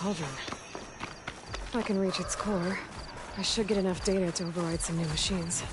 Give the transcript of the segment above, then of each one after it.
cauldron. If I can reach its core, I should get enough data to override some new machines.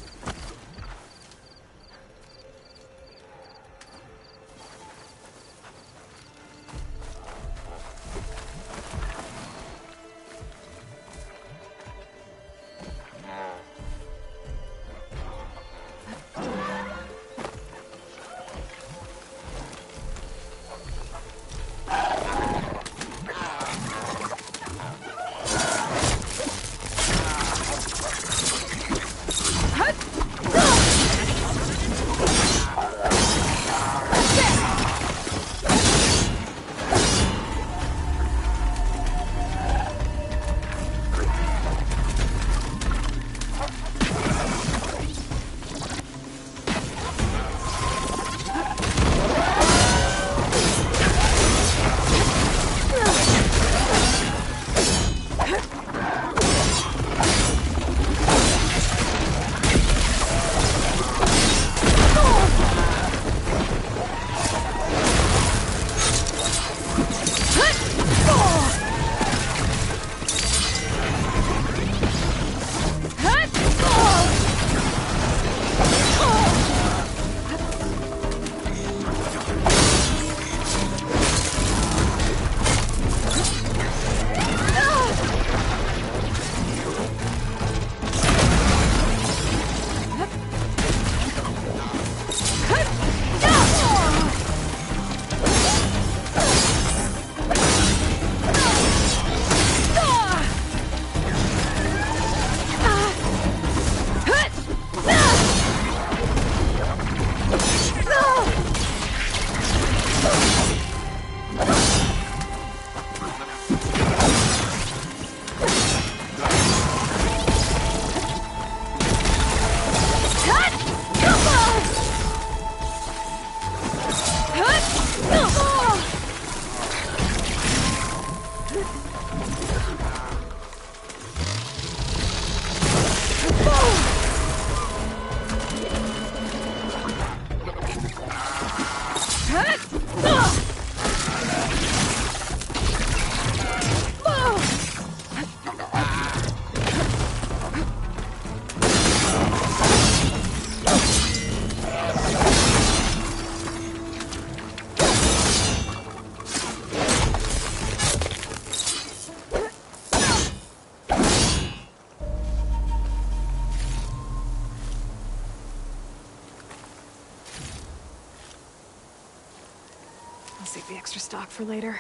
I'll save the extra stock for later.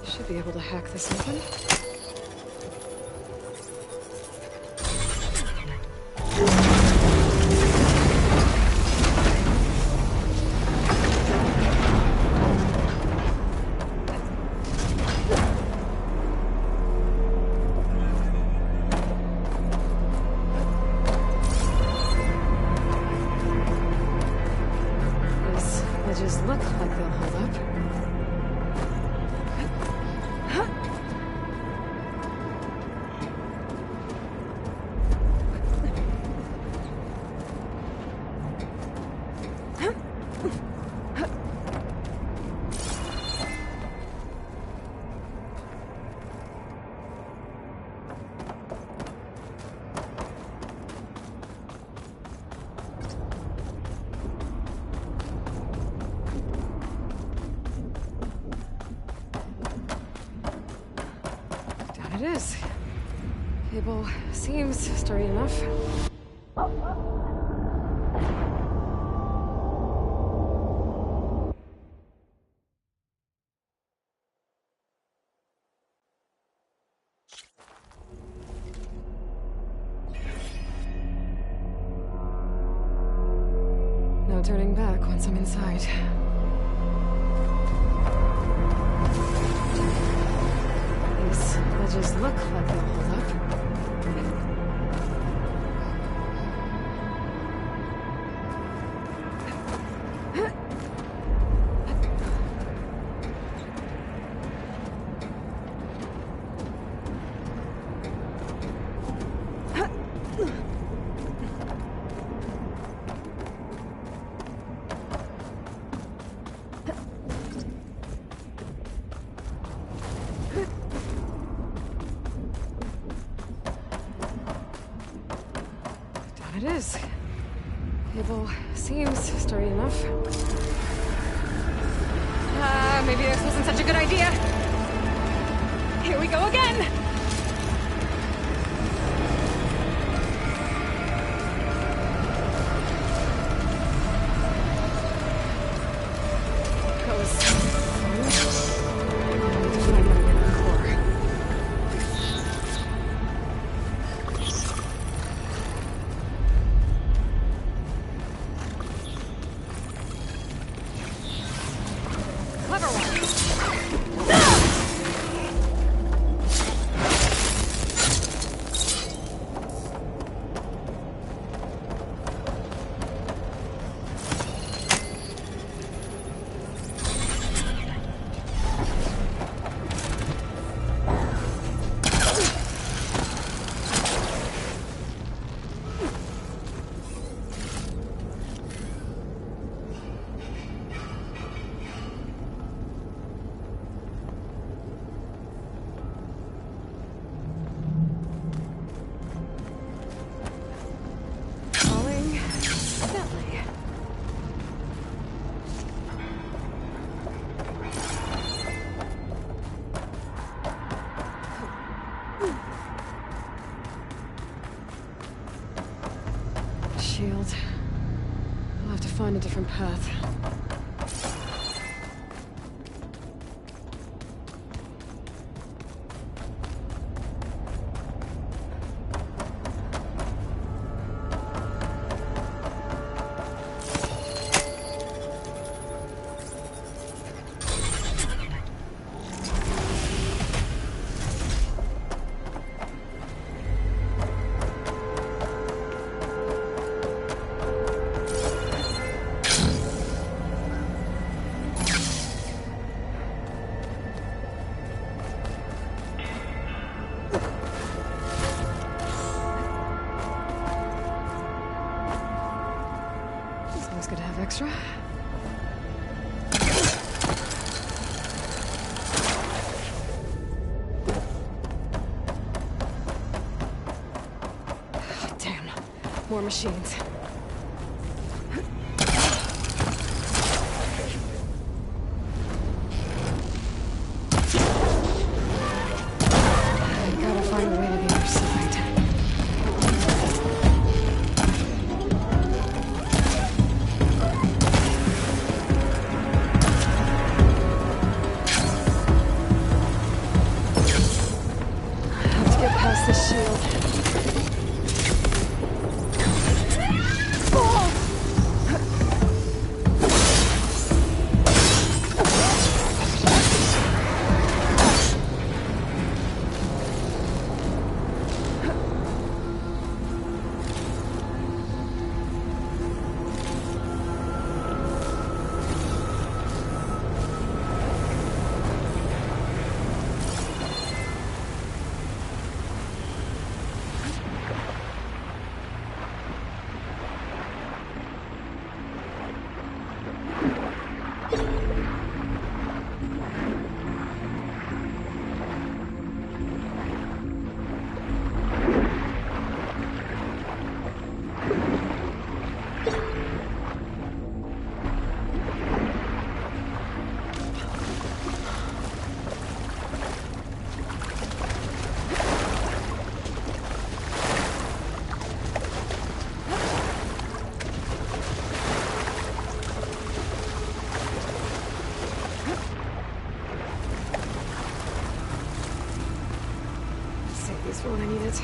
Should be able to hack this open. These edges look like they'll hold up. It is. Cable seems sturdy enough. turning back once I'm inside. These ledges look like they'll hold up. It is. Cable seems sturdy enough. Maybe this wasn't such a good idea. Here we go again! That was shield. I'll have to find a different path. It's good to have extra. Damn, more machines. I gotta find a way to the other side. The shield. Save this for when I need it.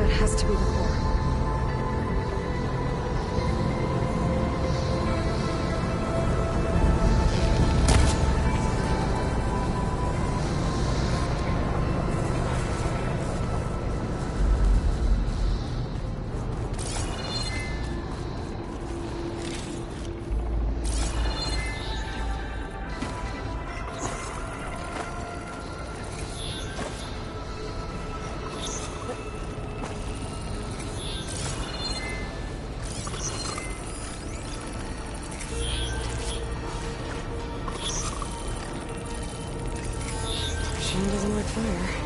That has to be the core. Shame doesn't like fire.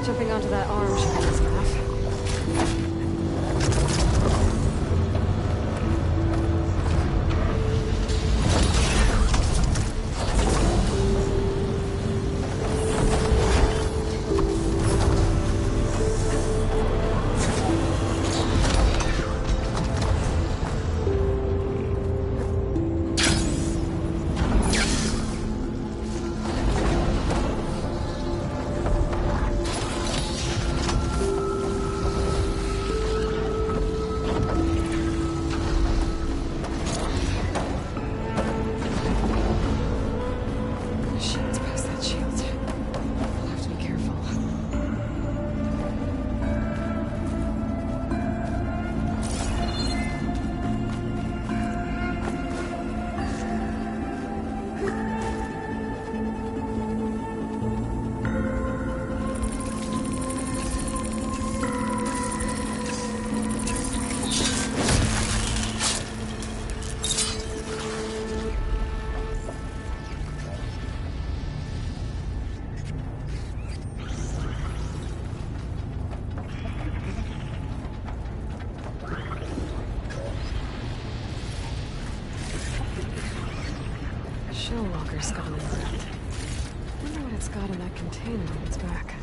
Jumping onto that arm should be easy enough. Shellwalker's skull engraved. Wonder what it's got in that container on its back.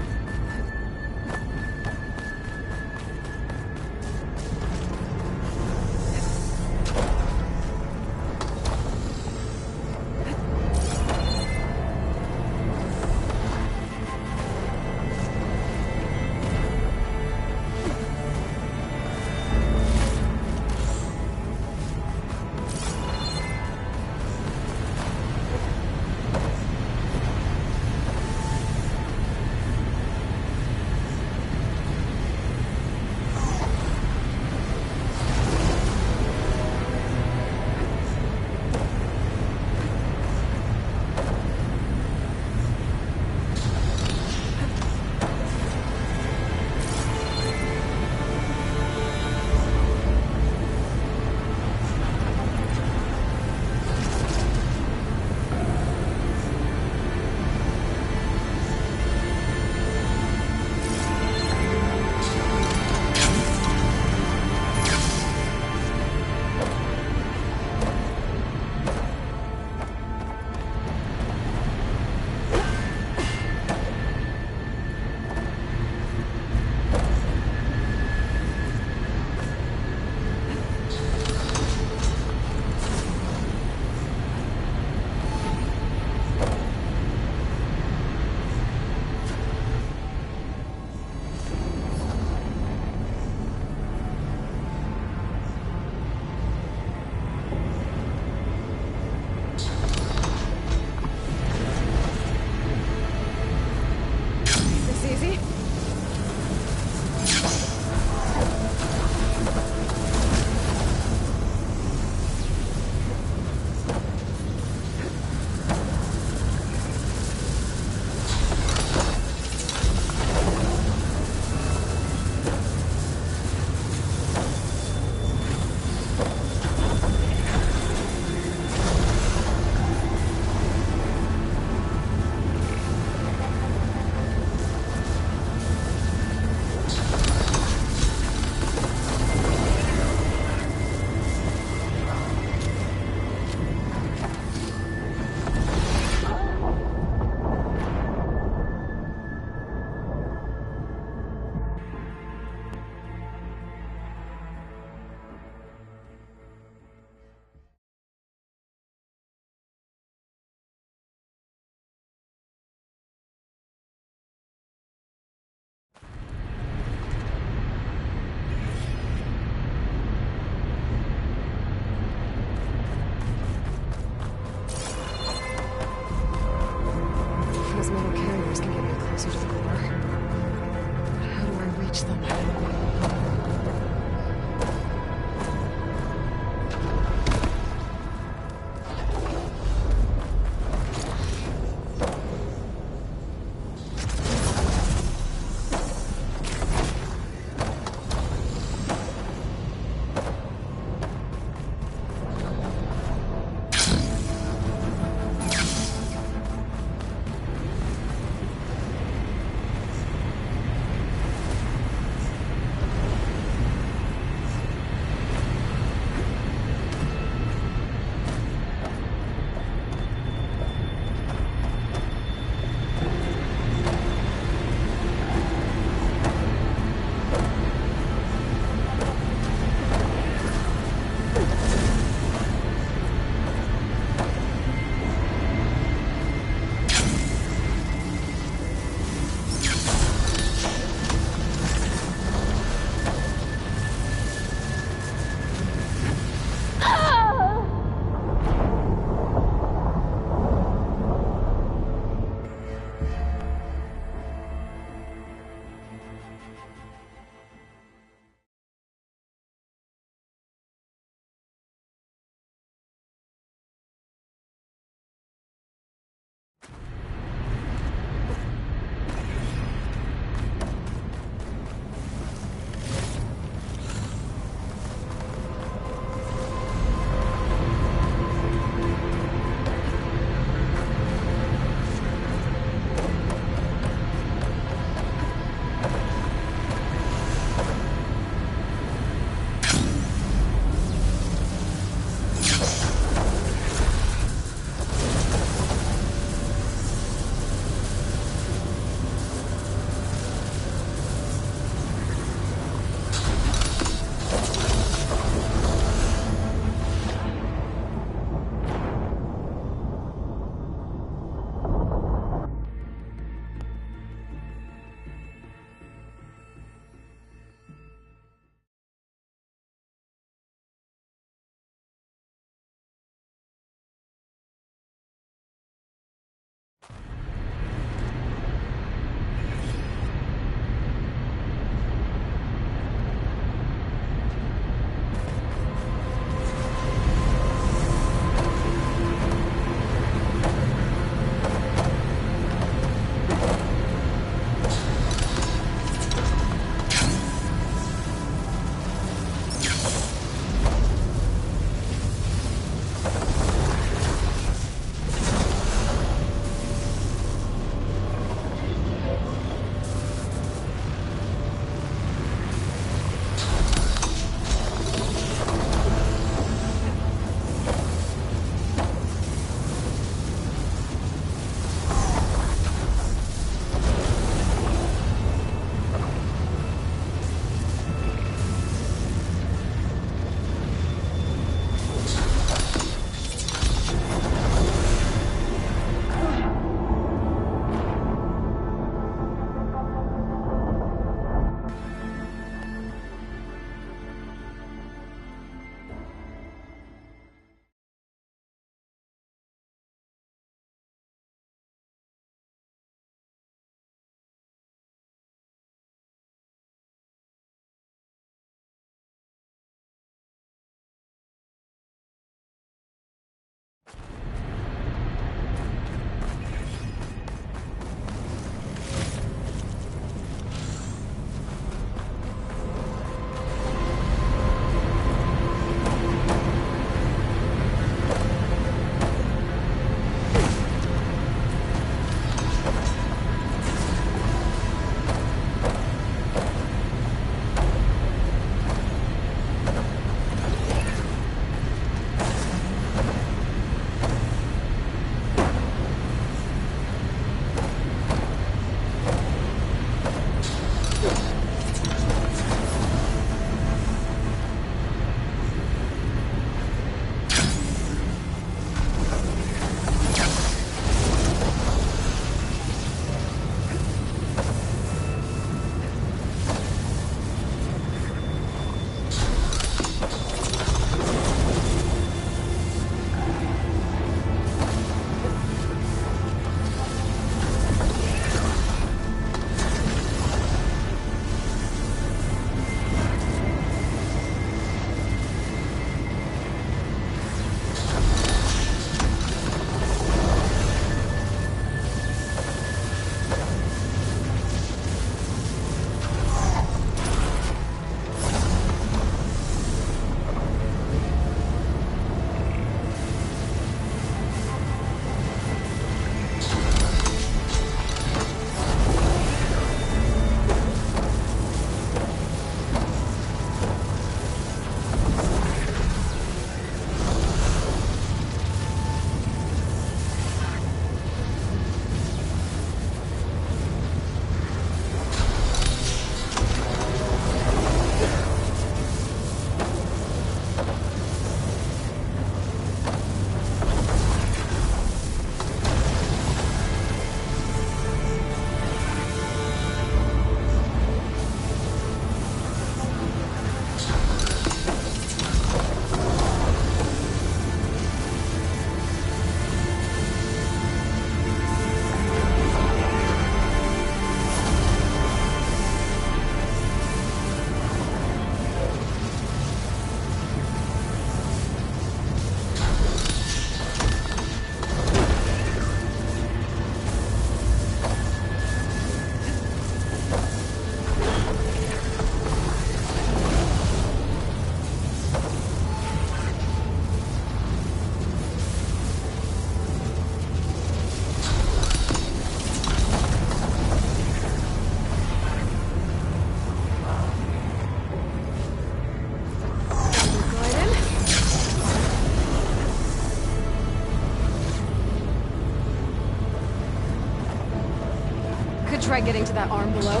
try getting to that arm below.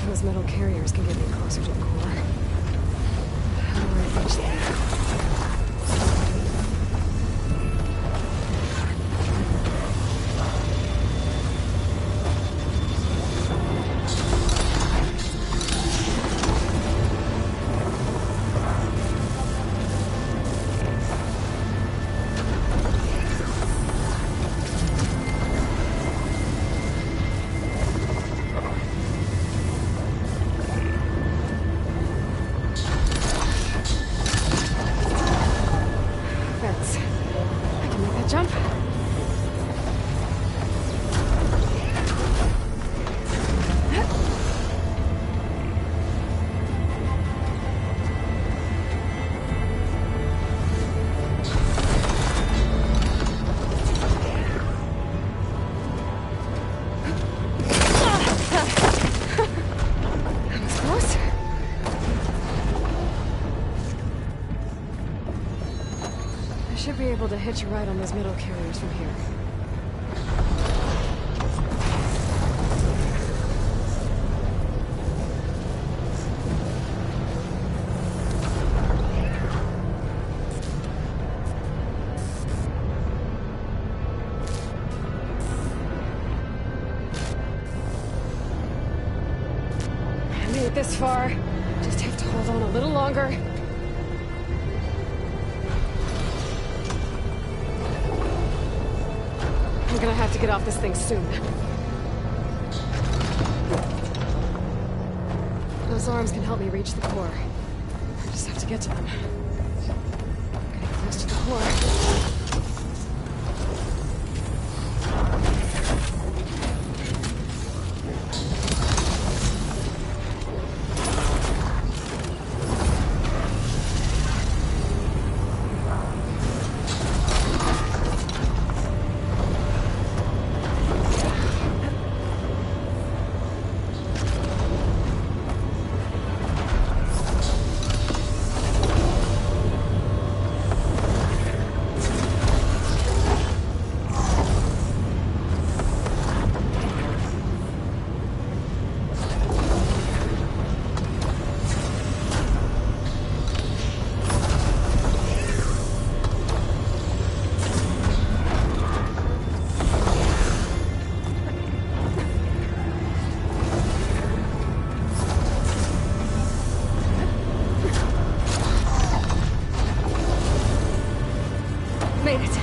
Those metal carriers can get me closer to the core. How do I reach them? Jump. That was close. I should be able to hitch a ride on those metal carriers from here. I made it this far. Just have to hold on a little longer. I'm gonna have to get off this thing soon. Those arms can help me reach the core. I just have to get to them. Getting close to the core. Made it.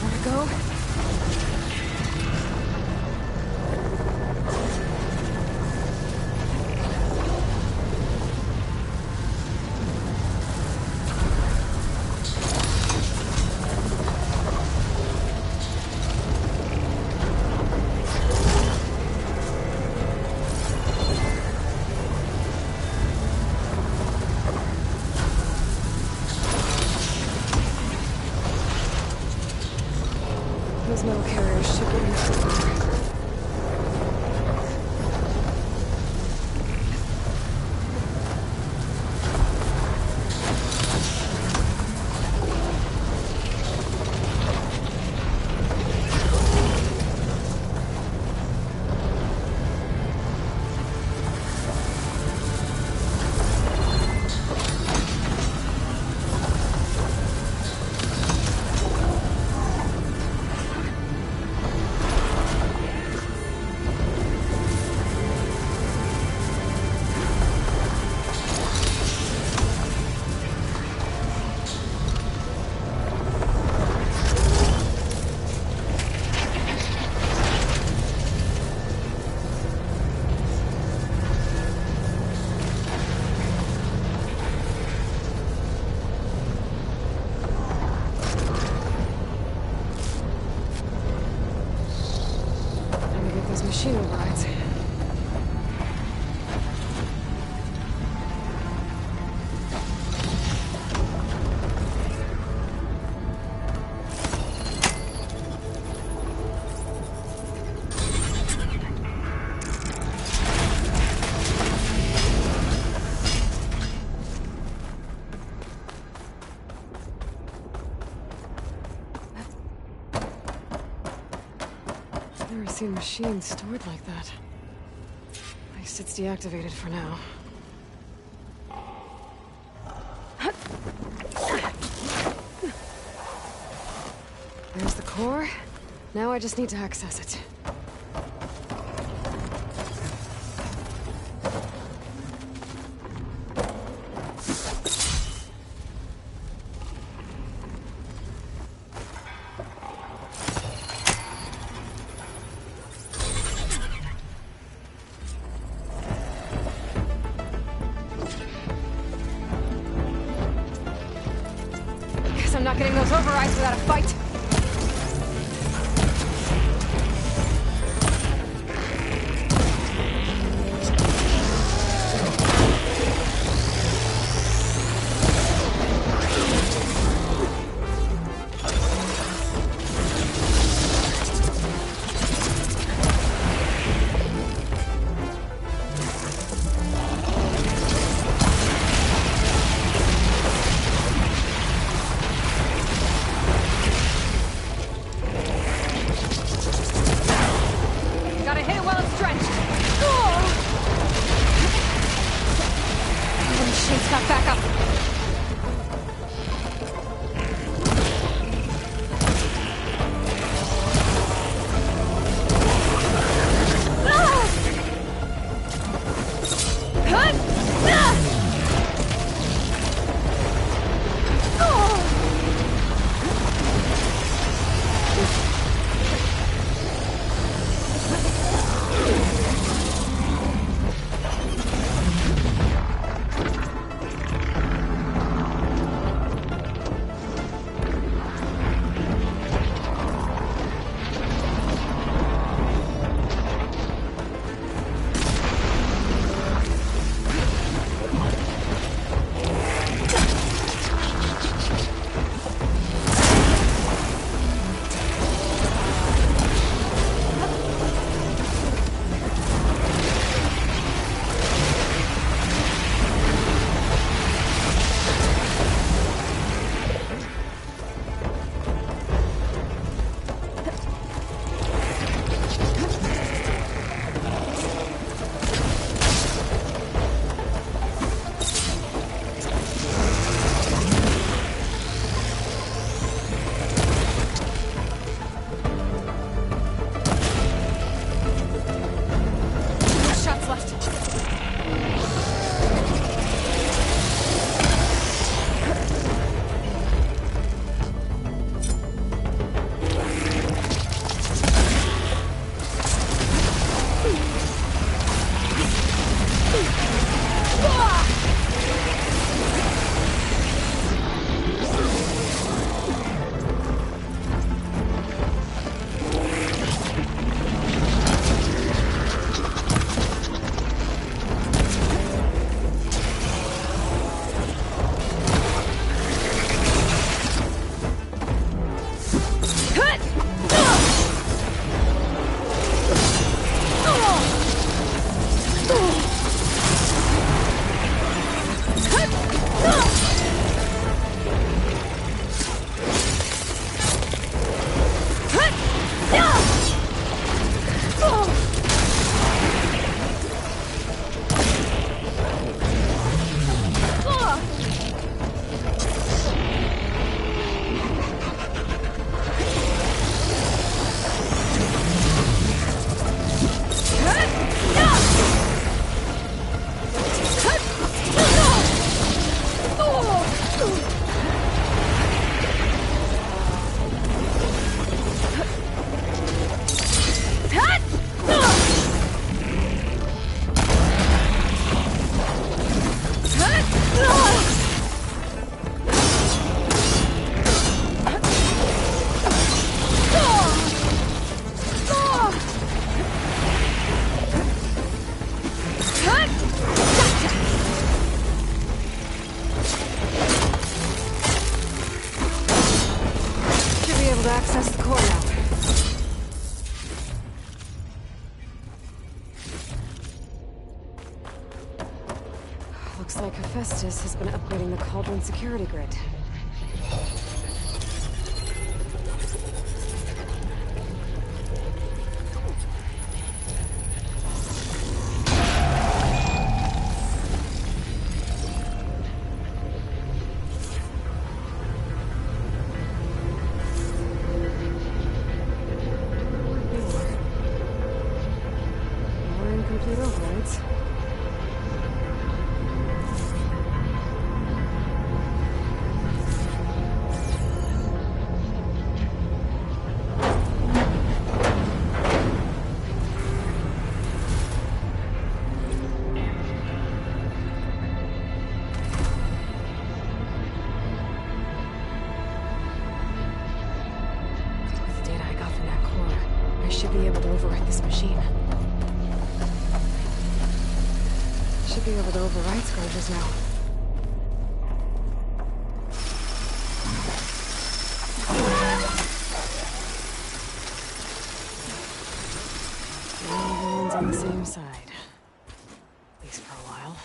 Wanna go? Those metal carriers should get me to the core. Those machine overrides. Never seen machines stored like that. At least it's deactivated for now. There's the core. Now I just need to access it. Guess I'm not getting those overrides without a fight. Looks like Hephaestus has been upgrading the Cauldron security grid. sense. With the data I got from that core, I should be able to overwrite this machine. Should be able to override Scourges now. Everyone's on the same side. At least for a while.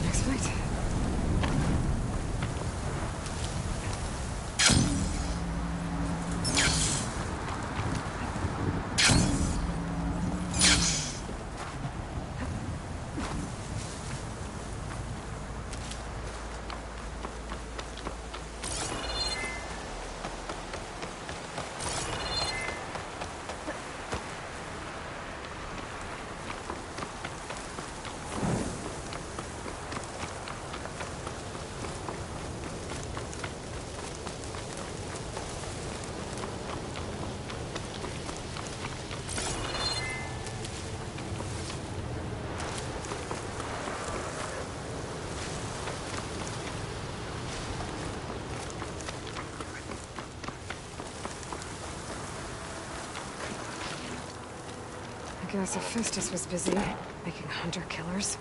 Next fight. I guess Hephaestus was busy making hunter-killers.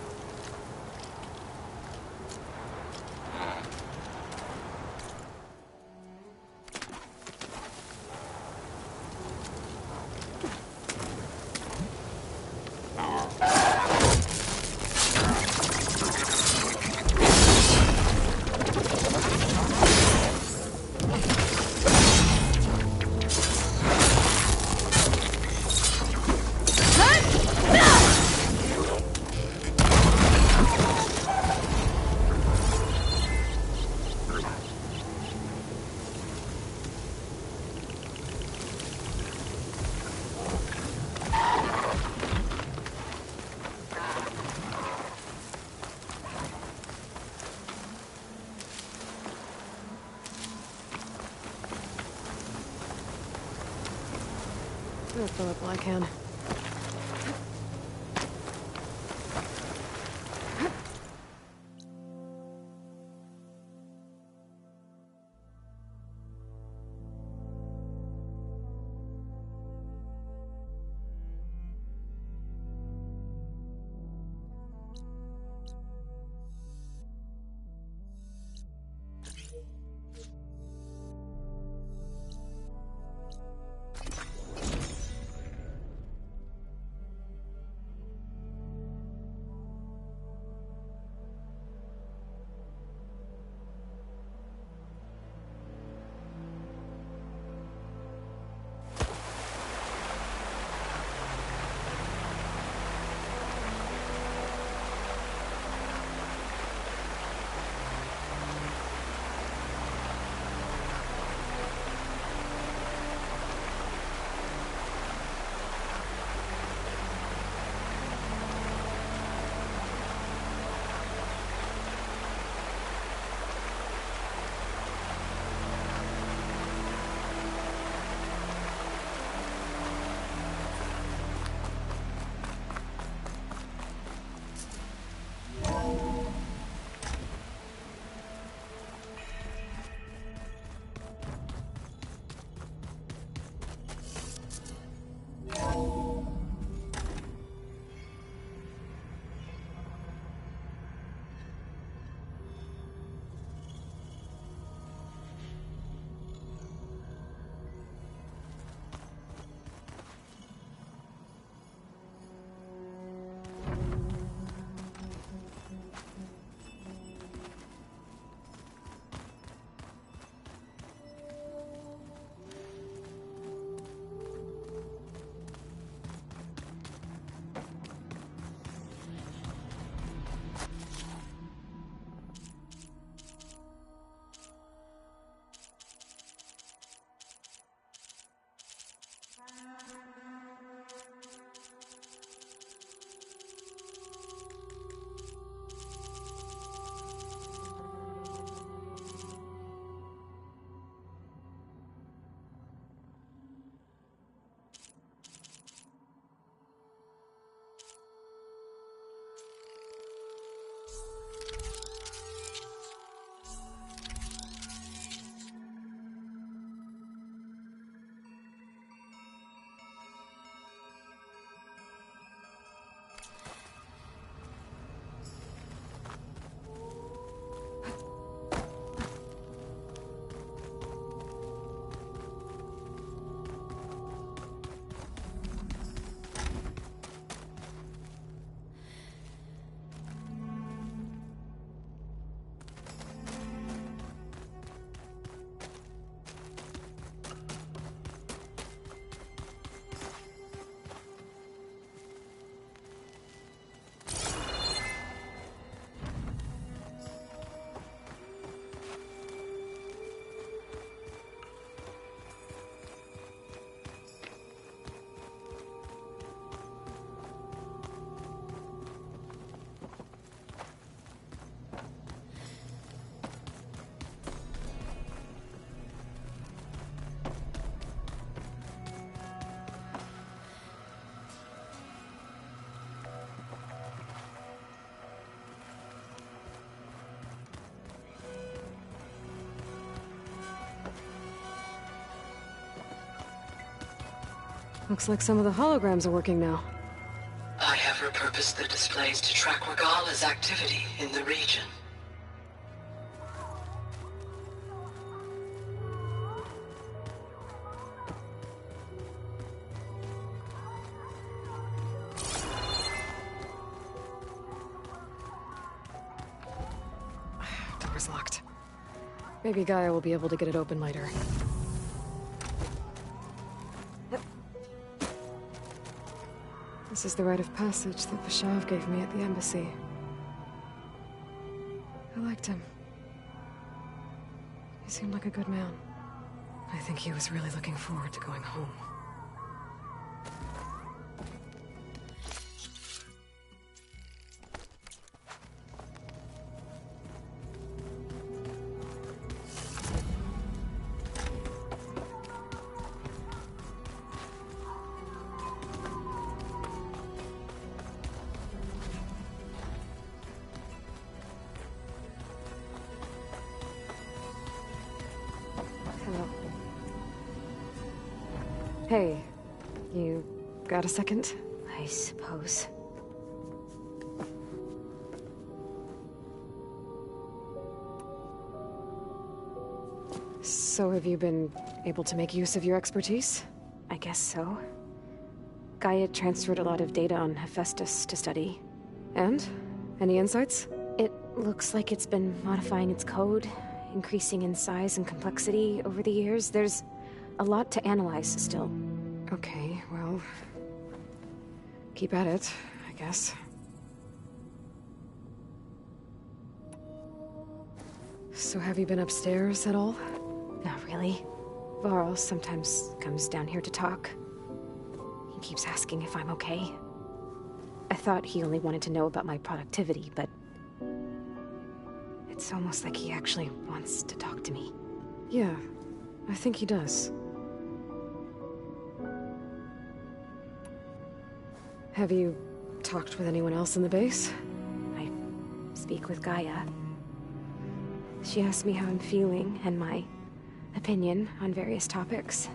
I'll fill up while I can. Looks like some of the holograms are working now. I have repurposed the displays to track Regala's activity in the region. Door's locked. Maybe Gaia will be able to get it open later. This is the rite of passage that Vashav gave me at the embassy. I liked him. He seemed like a good man. I think he was really looking forward to going home. Hello. Hey, you got a second? I suppose. So have you been able to make use of your expertise? I guess so. Gaia transferred a lot of data on Hephaestus to study. And? Any insights? It looks like it's been modifying its code, increasing in size and complexity over the years. There's a lot to analyze still. Okay, well... keep at it, I guess. So have you been upstairs at all? Not really. Varl sometimes comes down here to talk. He keeps asking if I'm okay. I thought he only wanted to know about my productivity, but... it's almost like he actually wants to talk to me. Yeah, I think he does. Have you talked with anyone else in the base? I speak with Gaia. She asks me how I'm feeling and my opinion on various topics.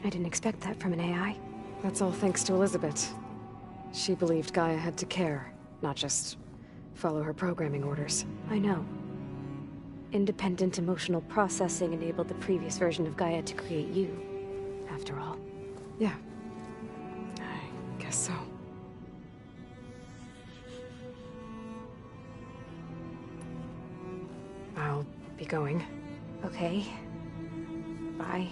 I didn't expect that from an AI. That's all thanks to Elizabeth. She believed Gaia had to care, not just follow her programming orders. I know. Independent emotional processing enabled the previous version of Gaia to create you, after all. Yeah. I guess so. I'll be going. Okay. Bye.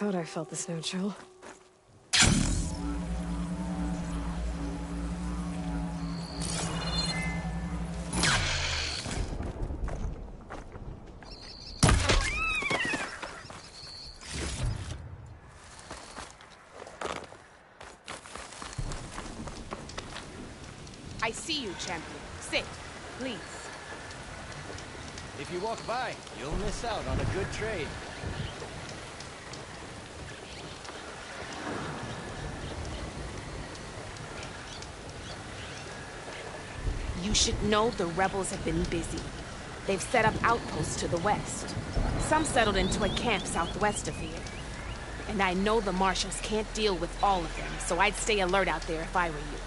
thought I felt the snow chill. I see you, champion. Sit, please. If you walk by, you'll miss out on a good trade. You should know the rebels have been busy. They've set up outposts to the west. Some settled into a camp southwest of here. And I know the marshals can't deal with all of them, so I'd stay alert out there if I were you.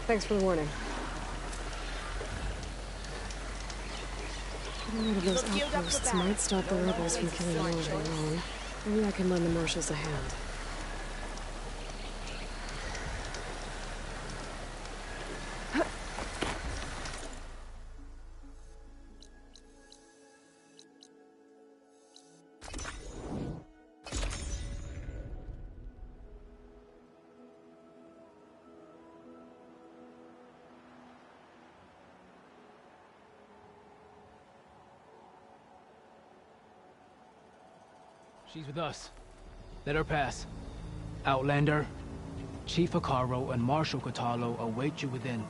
Thanks for the warning. Getting rid of those outposts might stop the rebels from killing more of their own. Maybe I can lend the marshals a hand. She's with us. Let her pass. Outlander, Chief Hekarro and Marshal Kotallo await you within.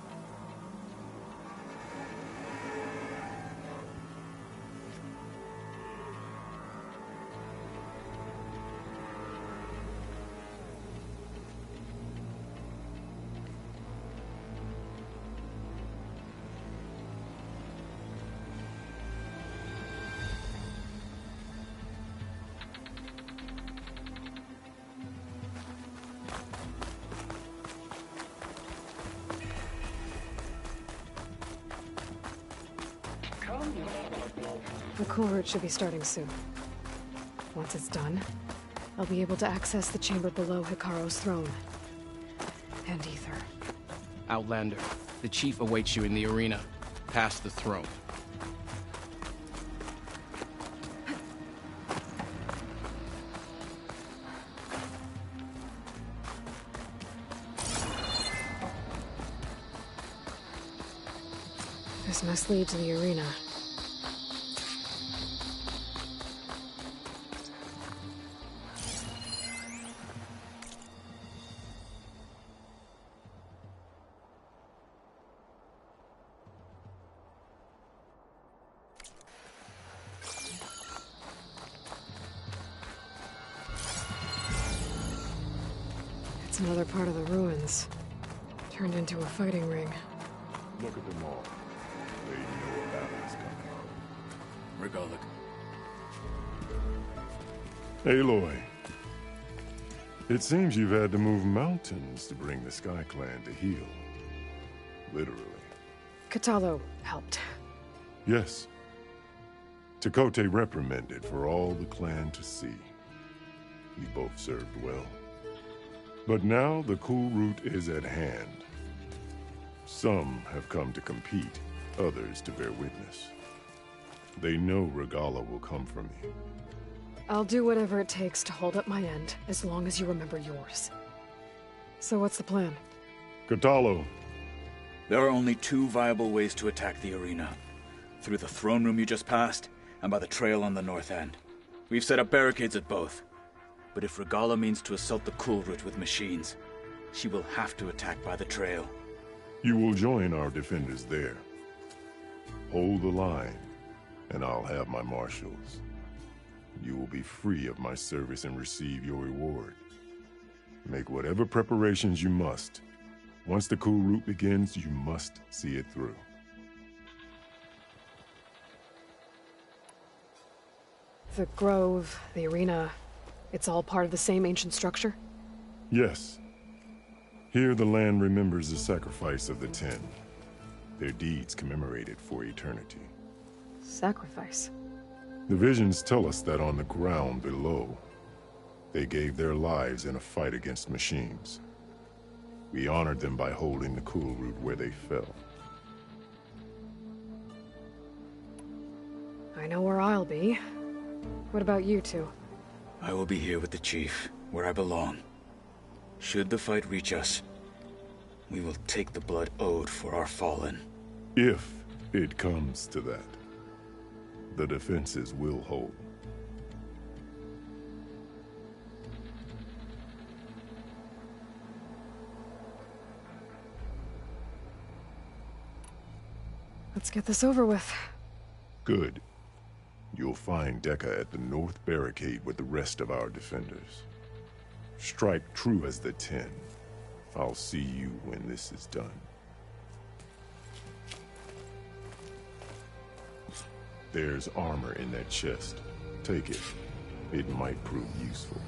The cool route should be starting soon. Once it's done, I'll be able to access the chamber below Hekarro's throne. And Ether. Outlander, the chief awaits you in the arena, past the throne. This must lead to the arena. It's another part of the ruins. Turned into a fighting ring. Look at them all. They know a battle is coming. Regalla. Aloy. It seems you've had to move mountains to bring the Sky Clan to heal. Literally. Kotallo helped. Yes. Tekote reprimanded for all the clan to see. We both served well. But now the cool route is at hand. Some have come to compete, others to bear witness. They know Regalla will come for me. I'll do whatever it takes to hold up my end, as long as you remember yours. So what's the plan? Kotallo. There are only two viable ways to attack the arena. Through the throne room you just passed, and by the trail on the north end. We've set up barricades at both. But if Regalla means to assault the cool route with machines, she will have to attack by the trail. You will join our defenders there. Hold the line, and I'll have my marshals. You will be free of my service and receive your reward. Make whatever preparations you must. Once the cool route begins, you must see it through. The grove, the arena, it's all part of the same ancient structure? Yes. Here the land remembers the sacrifice of the Ten. Their deeds commemorated for eternity. Sacrifice? The visions tell us that on the ground below, they gave their lives in a fight against machines. We honored them by holding the cool route where they fell. I know where I'll be. What about you two? I will be here with the chief, where I belong. Should the fight reach us, we will take the blood owed for our fallen. If it comes to that, the defenses will hold. Let's get this over with. Good. You'll find Dekka at the north barricade with the rest of our defenders. Strike true as the 10. I'll see you when this is done. There's armor in that chest. Take it. It might prove useful.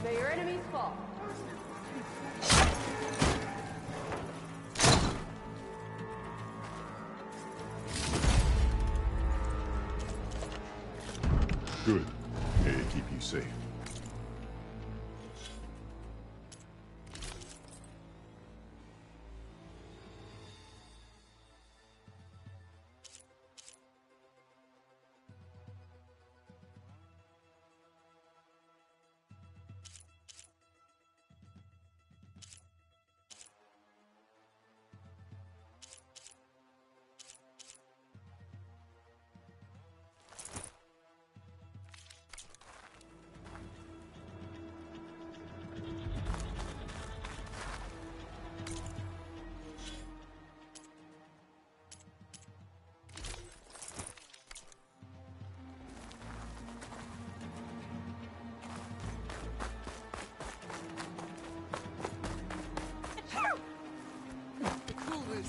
May your enemies fall. Good. May it keep you safe.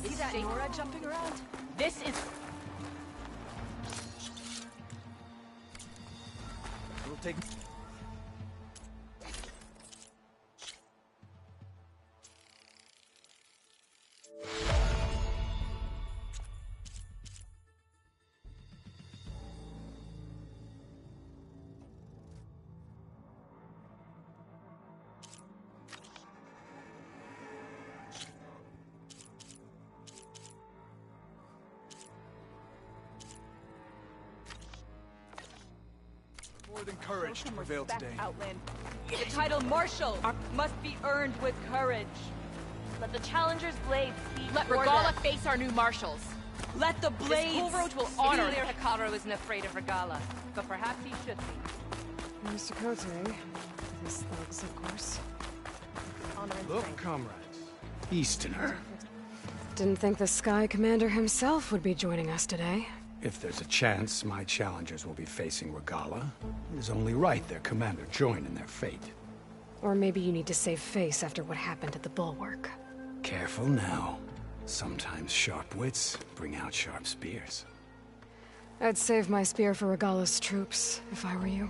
See that Nora jumping around? This is... We'll take... More than courage to prevail today. Outland. The title Marshal must be earned with courage. Let the Challenger's blades speak Let for Regala them. face our new marshals. Let the blades... This Cool Road will honor Clear them. Hikaru isn't afraid of Regala, but perhaps he should be. Mr. Cote. His thugs, of course. Honor and Look, strength. comrades. Easterner. Didn't think the Sky Commander himself would be joining us today. If there's a chance my challengers will be facing Regala, it is only right their commander join in their fate. Or maybe you need to save face after what happened at the Bulwark. Careful now. Sometimes sharp wits bring out sharp spears. I'd save my spear for Regala's troops, if I were you.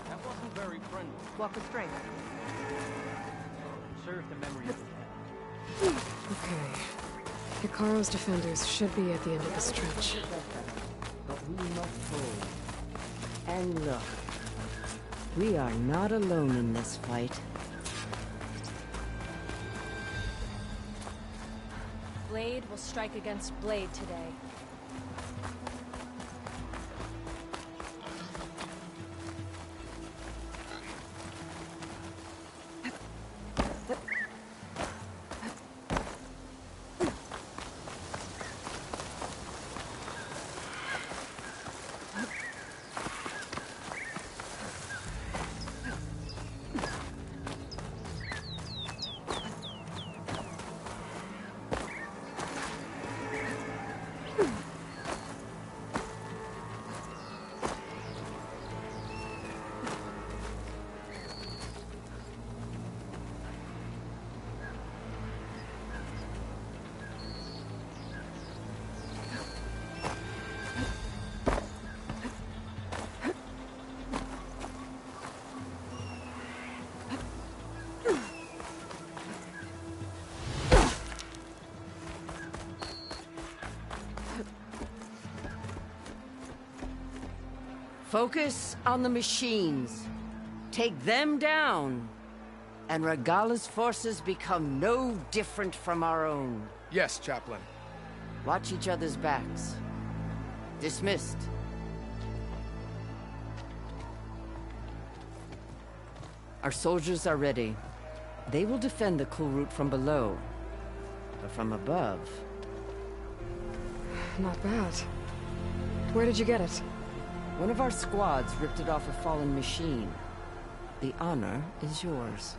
That wasn't very friendly. Walk with strength. Serve the memory of the past. Okay. Hikaru's defenders should be at the end of the stretch. But we must hold. And look, we are not alone in this fight. Blade will strike against blade today. Focus on the machines. Take them down, and Regala's forces become no different from our own. Yes, Chaplain. Watch each other's backs. Dismissed. Our soldiers are ready. They will defend the Kulrut from below. But from above... Not bad. Where did you get it? One of our squads ripped it off a fallen machine. The honor is yours.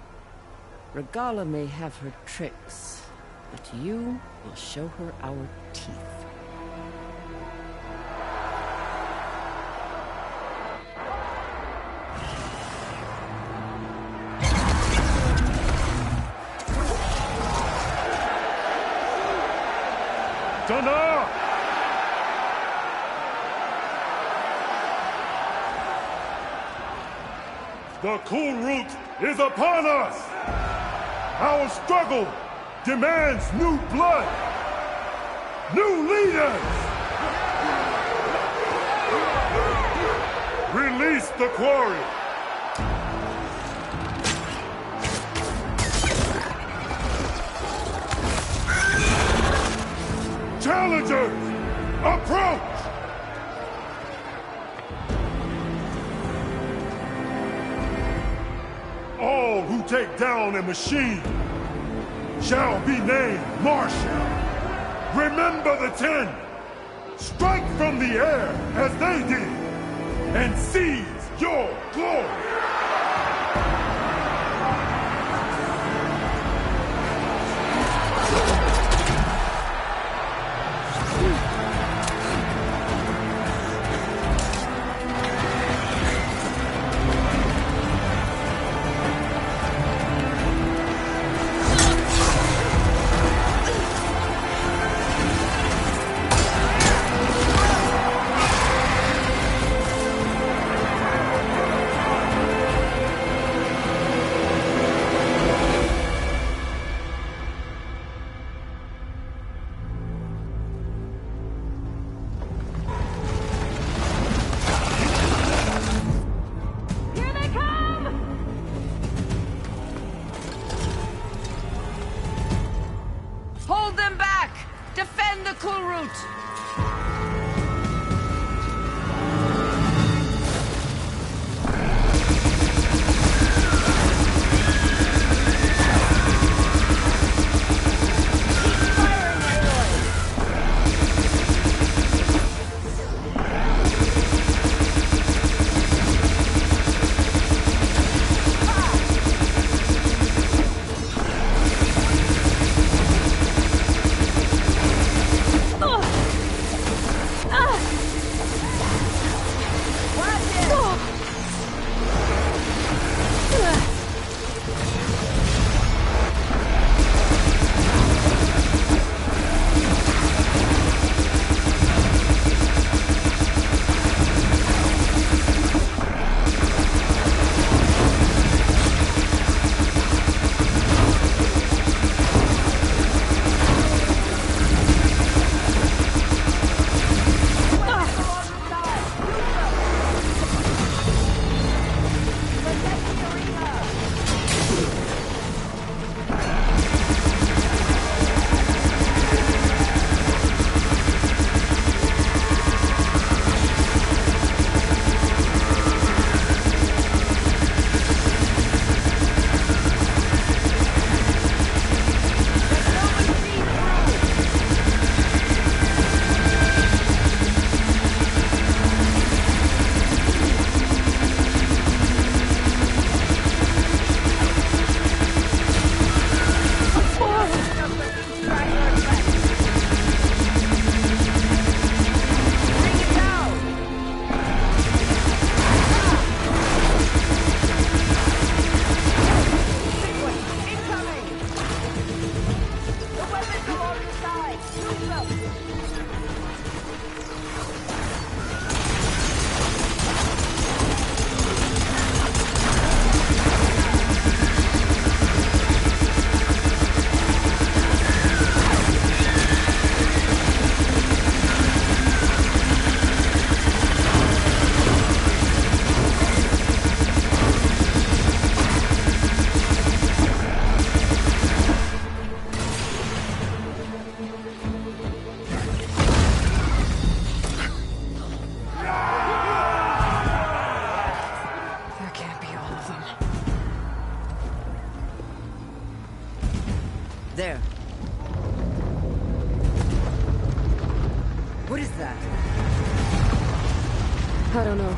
Regala may have her tricks, but you will show her our teeth. Dana! The Kulrut is upon us! Our struggle demands new blood! New leaders! Release the quarry! Challengers, approach! All who take down a machine shall be named Marshal. Remember the 10. Strike from the air as they did, and seize your glory. Hold them back! Defend the Kulrut! What is that? I don't know.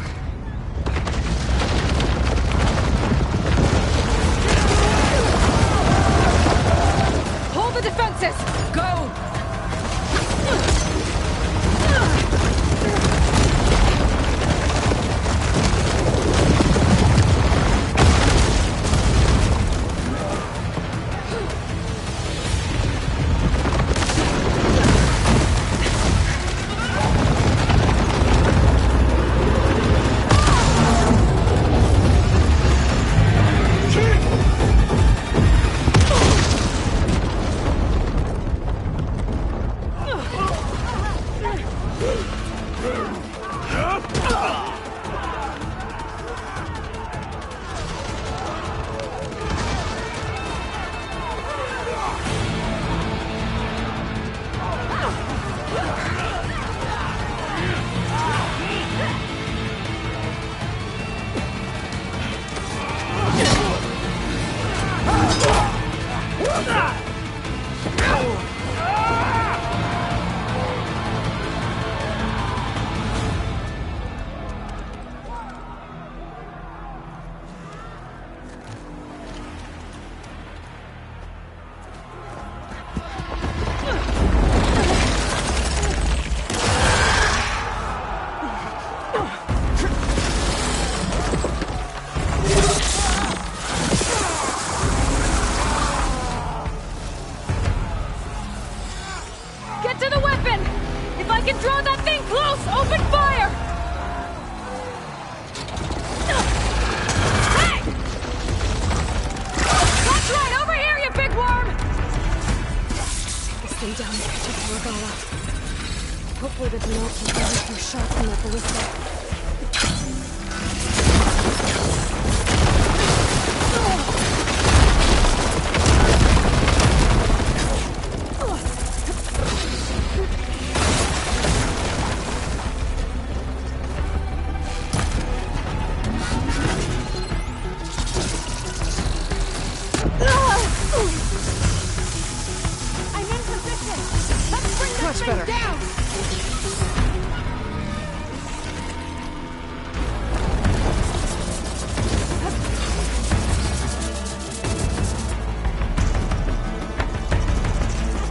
Hold the defenses! Go! Hopefully the Denal can get a few shots in that ballista. I'm in position! Let's bring this Much thing better. down!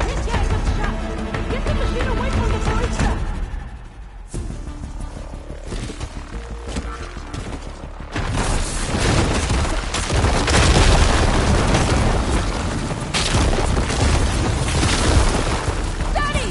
Get a good shot! Get the machine away from the ballista! Daddy!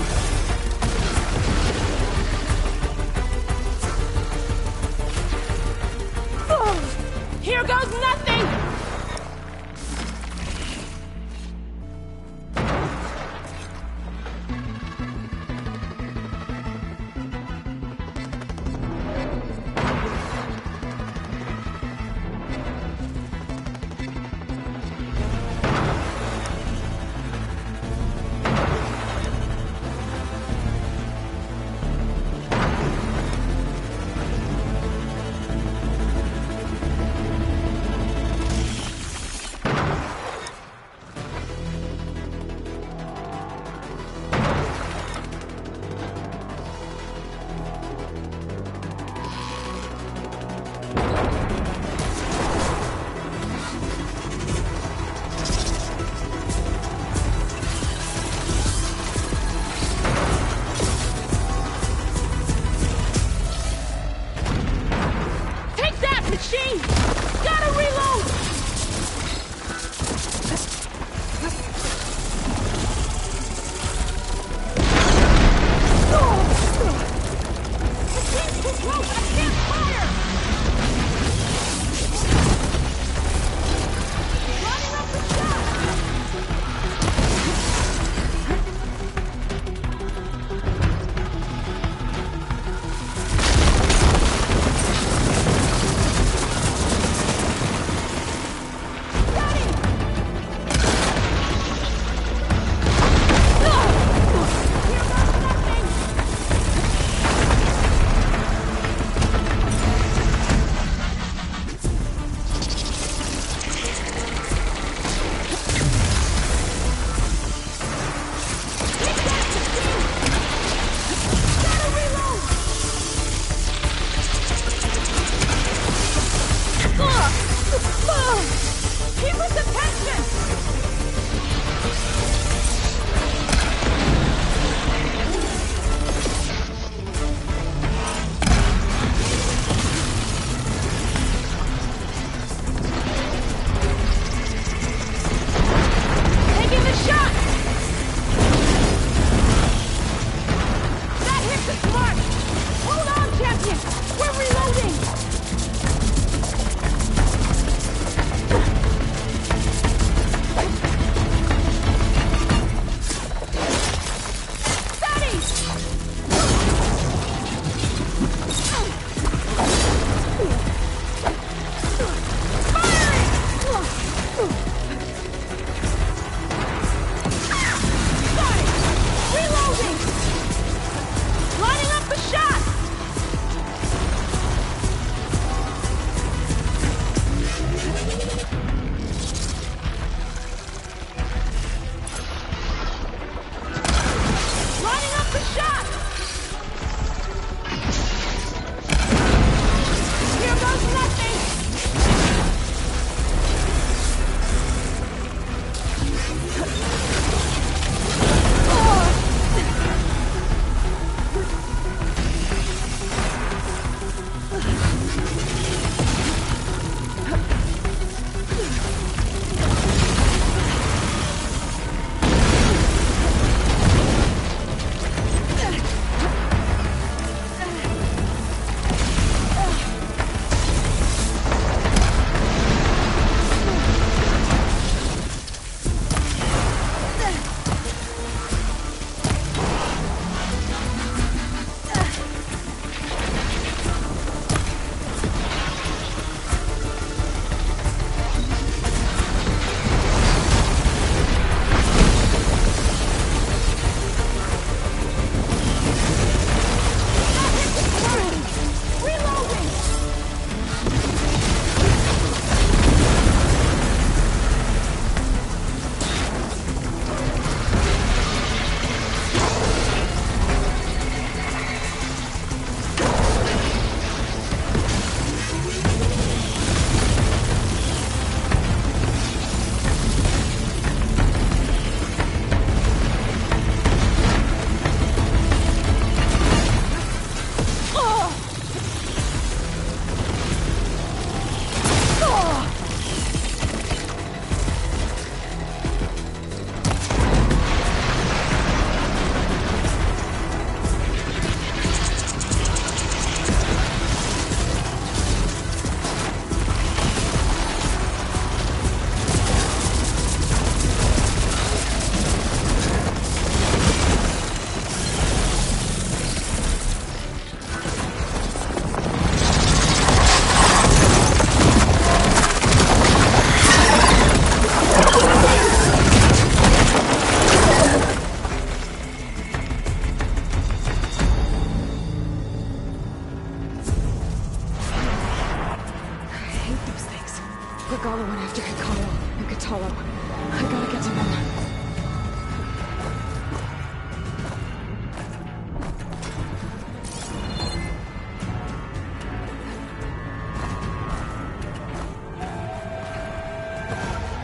Kotallo. I gotta get to them.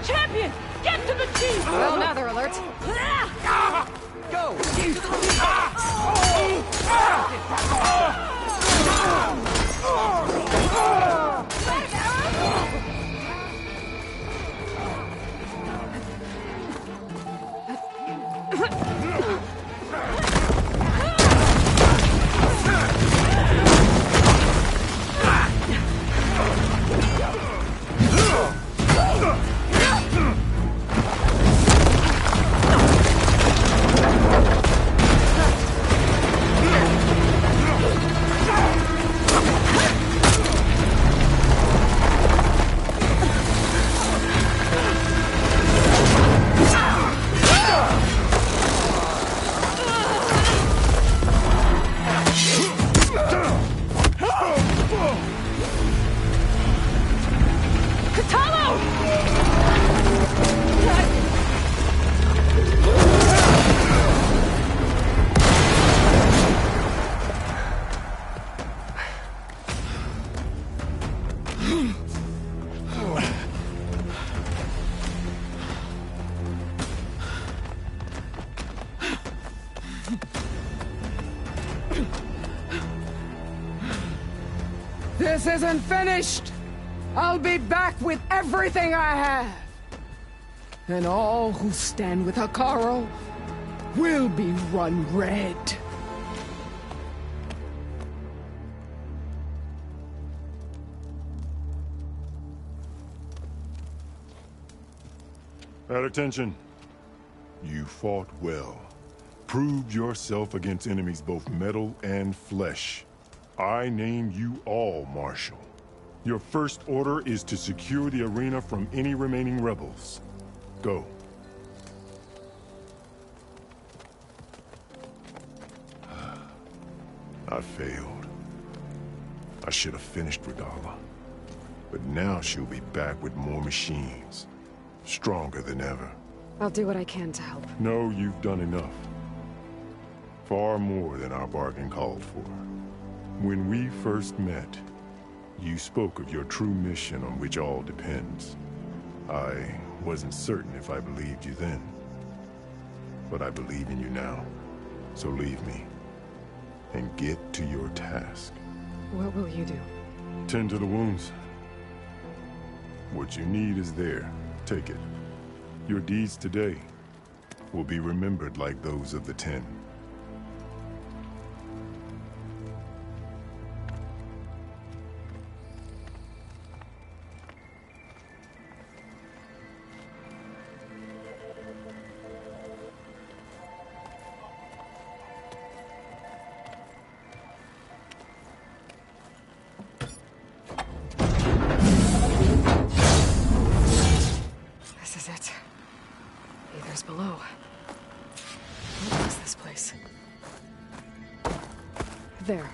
Champion! Get to the chief! Well, now they're alert. Go! This isn't finished! I'll be back with everything I have! And all who stand with Hekarro will be run red. At attention. You fought well. Proved yourself against enemies both metal and flesh. I name you all Marshal. Your first order is to secure the arena from any remaining rebels. Go. I failed. I should have finished Regalla. But now she'll be back with more machines. Stronger than ever. I'll do what I can to help. No, you've done enough. Far more than our bargain called for. When we first met, you spoke of your true mission on which all depends. I wasn't certain if I believed you then. But I believe in you now. So leave me. And get to your task. What will you do? Tend to the wounds. What you need is there. Take it. Your deeds today will be remembered like those of the 10. This is it. Aether's below. What is this place? There.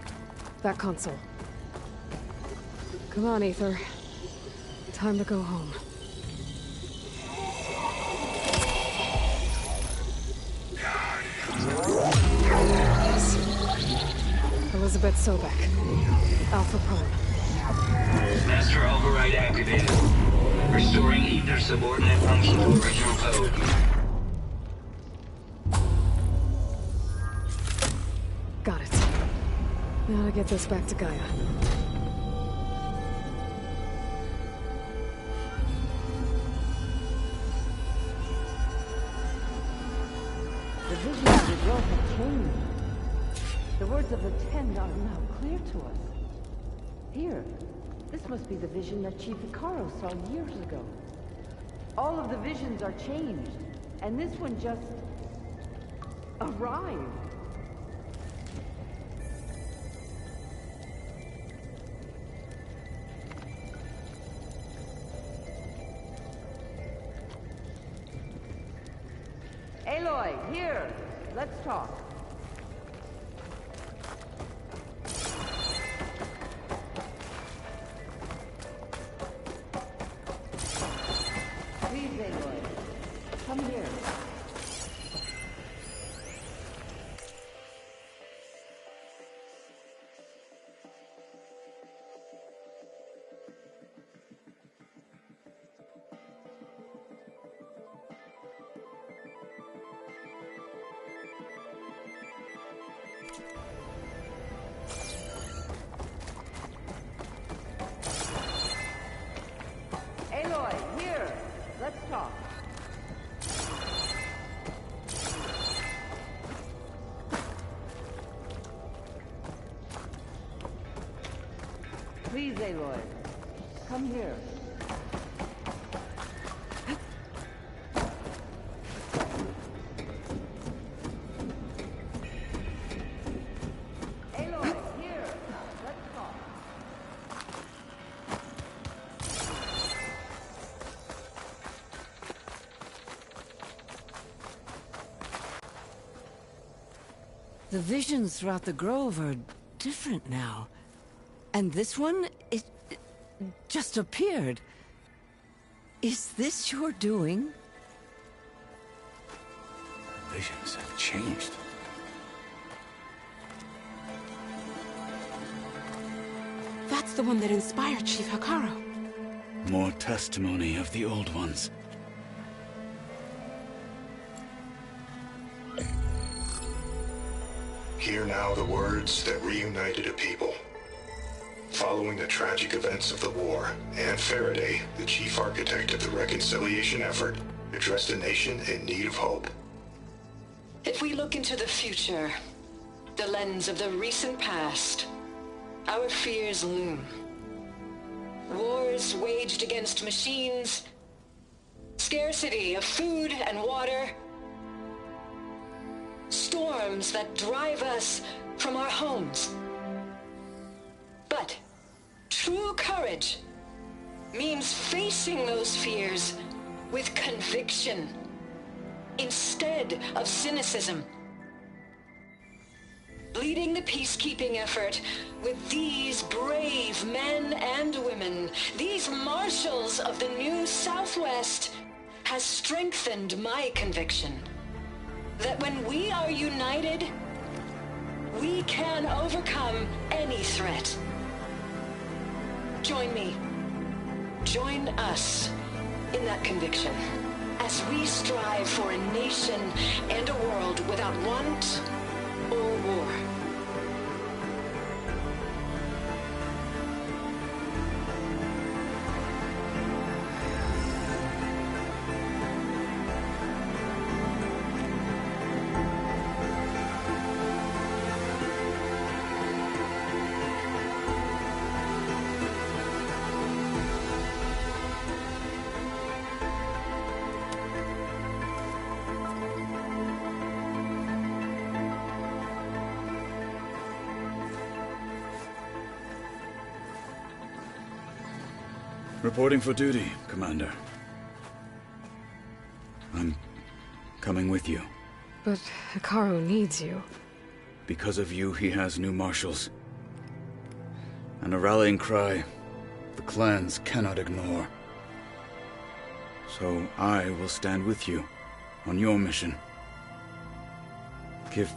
That console. Come on, Aether. Time to go home. Yes. Elizabeth Sobek. Alpha Prime. Master override activated. Restoring Aether subordinate function to original code. Got it. Now to get this back to Gaia. The visions of York have changed. The words of the 10 are now clear to us. Here, this must be the vision that Chief Hekarro saw years ago. All of the visions are changed, and this one just arrived. Aloy, here! Let's talk. Please, Aloy. Aloy, here! Let's talk. Please, Aloy. Come here. Aloy, here! Let's talk. The visions throughout the grove are different now. And this one, it just appeared. Is this your doing? Visions have changed. That's the one that inspired Chief Hekarro. More testimony of the old ones. Hear now the words that reunited a people. Following the tragic events of the war, Anne Faraday, the chief architect of the reconciliation effort, addressed a nation in need of hope. If we look into the future, the lens of the recent past, our fears loom. Wars waged against machines, scarcity of food and water, storms that drive us from our homes. But true courage means facing those fears with conviction instead of cynicism. Leading the peacekeeping effort with these brave men and women, these marshals of the new Southwest, has strengthened my conviction that when we are united, we can overcome any threat. Join me. Join us in that conviction as we strive for a nation and a world without want or war. Reporting for duty, Commander. I'm coming with you. But Hekarro needs you. Because of you, he has new marshals. And a rallying cry the clans cannot ignore. So I will stand with you on your mission. Give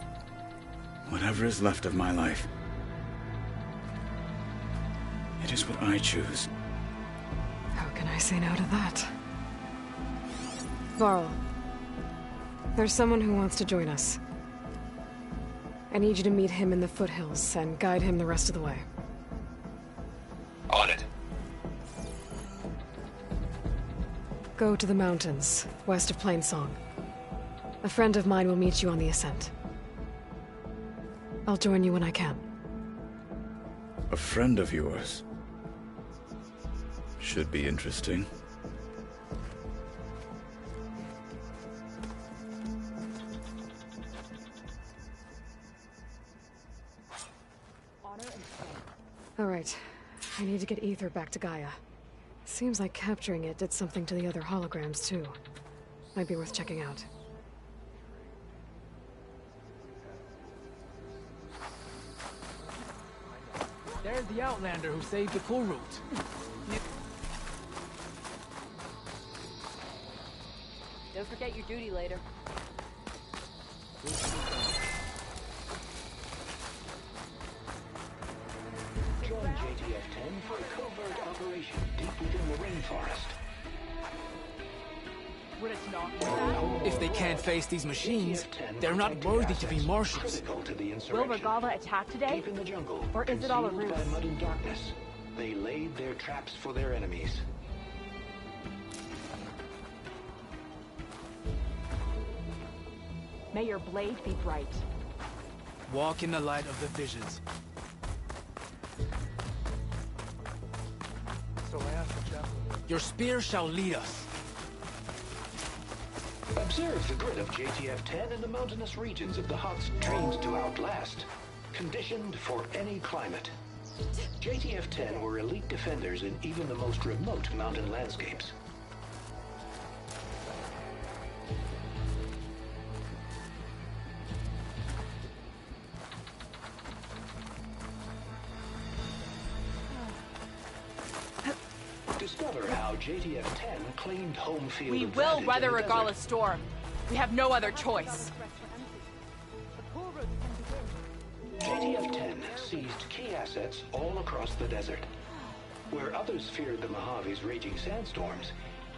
whatever is left of my life. It is what I choose. How can I say no to that? Varl, there's someone who wants to join us. I need you to meet him in the foothills and guide him the rest of the way. On it. Go to the mountains, west of Plainsong. A friend of mine will meet you on the ascent. I'll join you when I can. A friend of yours? Should be interesting. All right. I need to get Aether back to Gaia. Seems like capturing it did something to the other holograms, too. Might be worth checking out. There's the Outlander who saved the Cool Route. Don't forget your duty later. Join JTF-10 for a covert operation deep within the rainforest. Would it not be that? If they can't face these machines, they're not worthy to be marshals. Will Regala attack today? Deep in the jungle, Or is it all a concealed ruse? by mud and darkness, they laid their traps for their enemies. May your blade be bright. Walk in the light of the visions. So I asked the chaplain. Your spear shall lead us. Observe the grit of JTF-10 in the mountainous regions of the Huts trained to outlast, conditioned for any climate. JTF-10 were elite defenders in even the most remote mountain landscapes. Discover how JTF-10 claimed home field We advantage will in weather the desert. Regala's storm. We have no other choice. JTF-10 seized key assets all across the desert. Where others feared the Mojave's raging sandstorms,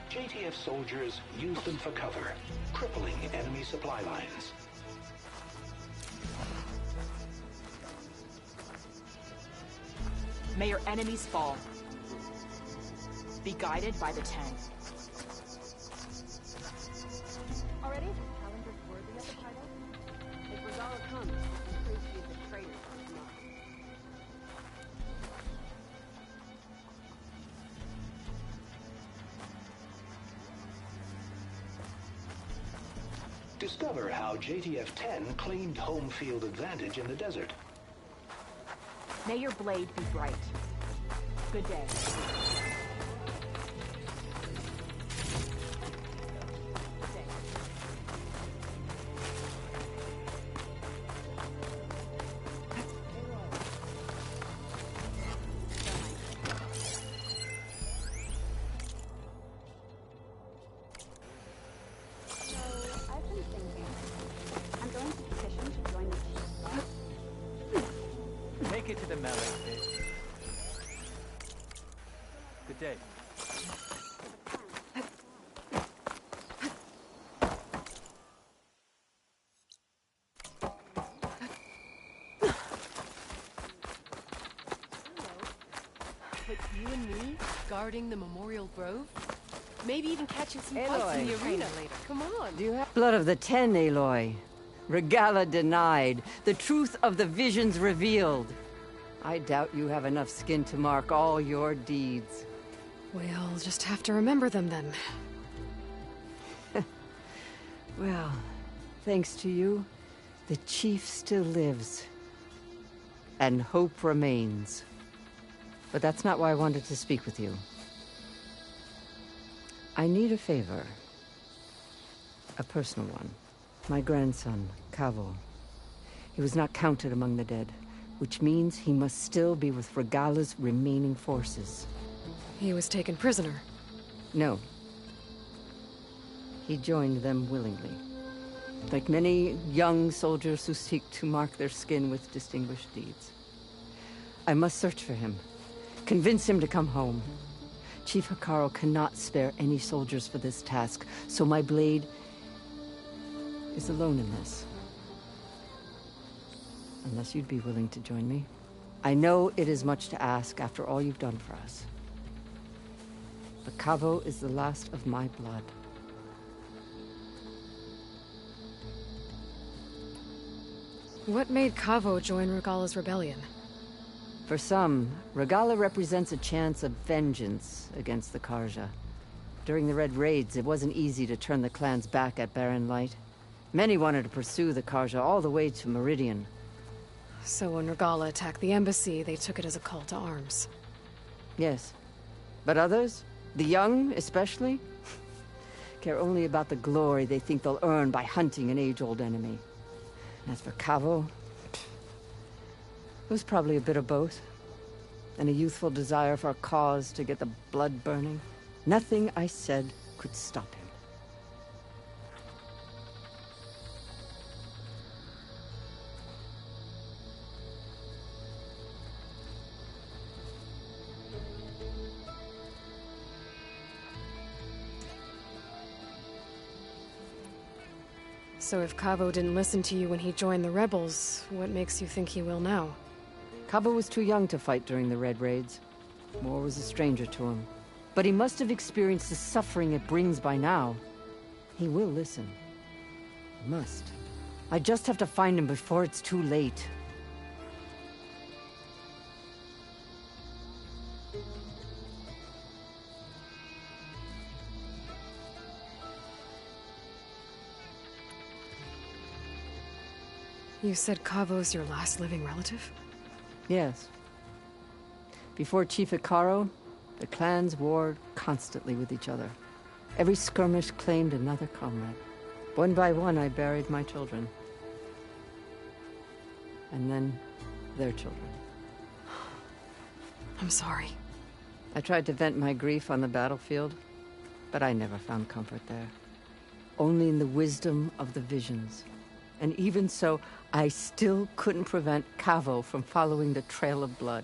JTF soldiers used them for cover, crippling enemy supply lines. May your enemies fall. Be guided by the 10. Already? Challenger's worthy of the title? If Regala comes, we prove she is a traitor to us not. Discover how JTF-10 claimed home field advantage in the desert. May your blade be bright. Good day. I've been thinking. I'm going to petition to join the chief's. Take it to the melee pit. Good day. But you and me, guarding the Memorial Grove? Maybe even catching some fights in the arena later. Come on. Do you have blood of the 10, Aloy? Regala denied. The truth of the visions revealed. I doubt you have enough skin to mark all your deeds. We'll just have to remember them then. Well, thanks to you, the chief still lives. And hope remains. But that's not why I wanted to speak with you. I need a favor. A personal one. My grandson, Kavo. He was not counted among the dead, which means he must still be with Regala's remaining forces. He was taken prisoner. No. He joined them willingly. Like many young soldiers who seek to mark their skin with distinguished deeds. I must search for him. Convince him to come home. Chief Hekarro cannot spare any soldiers for this task, so my blade is alone in this. Unless you'd be willing to join me. I know it is much to ask after all you've done for us. But Kavo is the last of my blood. What made Kavo join Regala's rebellion? For some, Regala represents a chance of vengeance against the Carja. During the Red Raids, it wasn't easy to turn the clans back at Barren Light. Many wanted to pursue the Carja all the way to Meridian. So when Regala attacked the embassy, they took it as a call to arms. Yes. But others, the young especially, care only about the glory they think they'll earn by hunting an age-old enemy. As for Kavo, it was probably a bit of both. And a youthful desire for a cause to get the blood burning. Nothing I said could stop him. So if Kavo didn't listen to you when he joined the rebels, what makes you think he will now? Kavo was too young to fight during the Red Raids. War was a stranger to him. But he must have experienced the suffering it brings by now. He will listen. He must. I just have to find him before it's too late. You said Kavo's your last living relative? Yes. Before Chief Hekarro, the clans warred constantly with each other. Every skirmish claimed another comrade. One by one, I buried my children. And then, their children. I'm sorry. I tried to vent my grief on the battlefield, but I never found comfort there. Only in the wisdom of the visions. And even so, I still couldn't prevent Kavo from following the trail of blood.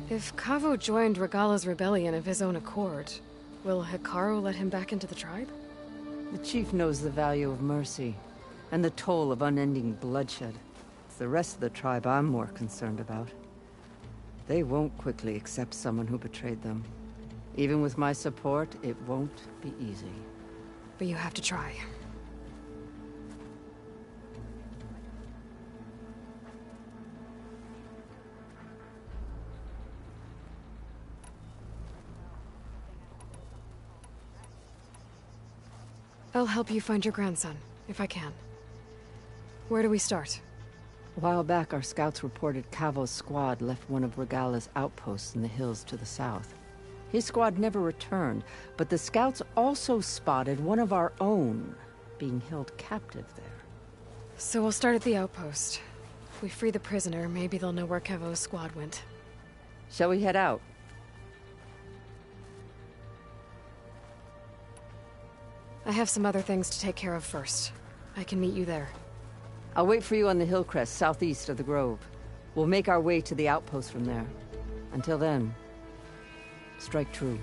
If Kavo joined Regalla's rebellion of his own accord, will Hekarro let him back into the tribe? The chief knows the value of mercy, and the toll of unending bloodshed. It's the rest of the tribe I'm more concerned about. They won't quickly accept someone who betrayed them. Even with my support, it won't be easy. But you have to try. I'll help you find your grandson, if I can. Where do we start? A while back, our scouts reported Kavo's squad left one of Regalla's outposts in the hills to the south. His squad never returned, but the scouts also spotted one of our own being held captive there. So we'll start at the outpost. If we free the prisoner, maybe they'll know where Kavo's squad went. Shall we head out? I have some other things to take care of first. I can meet you there. I'll wait for you on the hill crest southeast of the grove. We'll make our way to the outpost from there. Until then, strike true.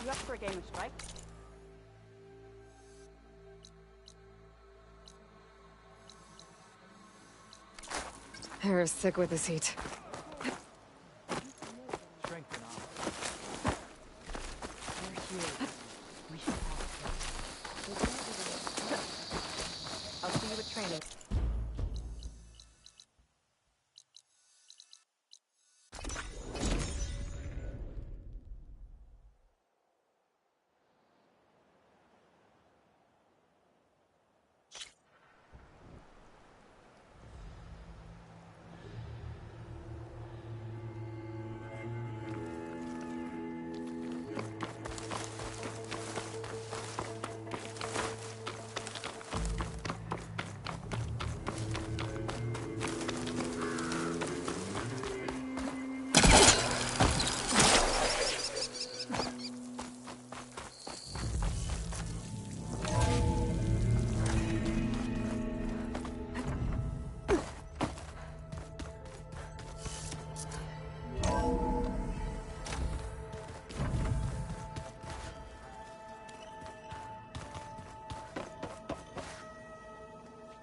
You up for a game of strike? Hera's sick with this heat. I'll see you at training.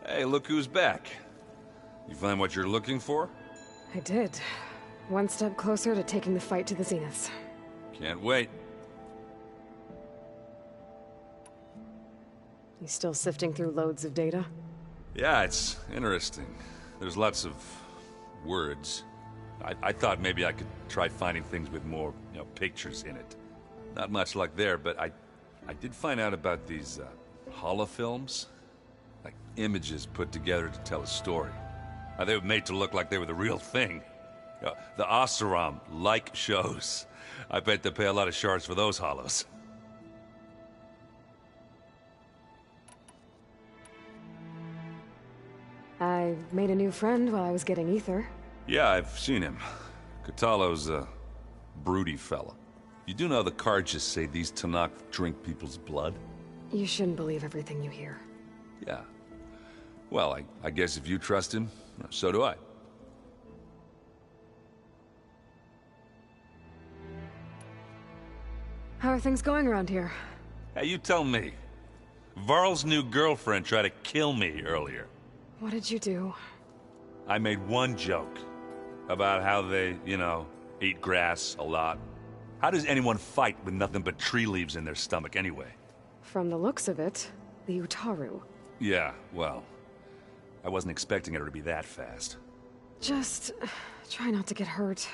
Hey, look who's back. You find what you're looking for? I did. One step closer to taking the fight to the Zeniths. Can't wait. You still sifting through loads of data? Yeah, it's interesting. There's lots of words. I thought maybe I could try finding things with more, pictures in it. Not much luck there, but I did find out about these holofilms. Like images put together to tell a story. They were made to look like they were the real thing. The Oseram like shows. I bet they pay a lot of shards for those hollows. I made a new friend while I was getting ether. Yeah, I've seen him. Kotallo's a broody fella. You do know the cards just say these Tenakth drink people's blood? You shouldn't believe everything you hear. Yeah. Well, I guess if you trust him, so do I. How are things going around here? Hey, you tell me. Varl's new girlfriend tried to kill me earlier. What did you do? I made one joke about how they, eat grass a lot. How does anyone fight with nothing but tree leaves in their stomach anyway? From the looks of it, the Utaru. Yeah, well, I wasn't expecting her to be that fast. Just try not to get hurt.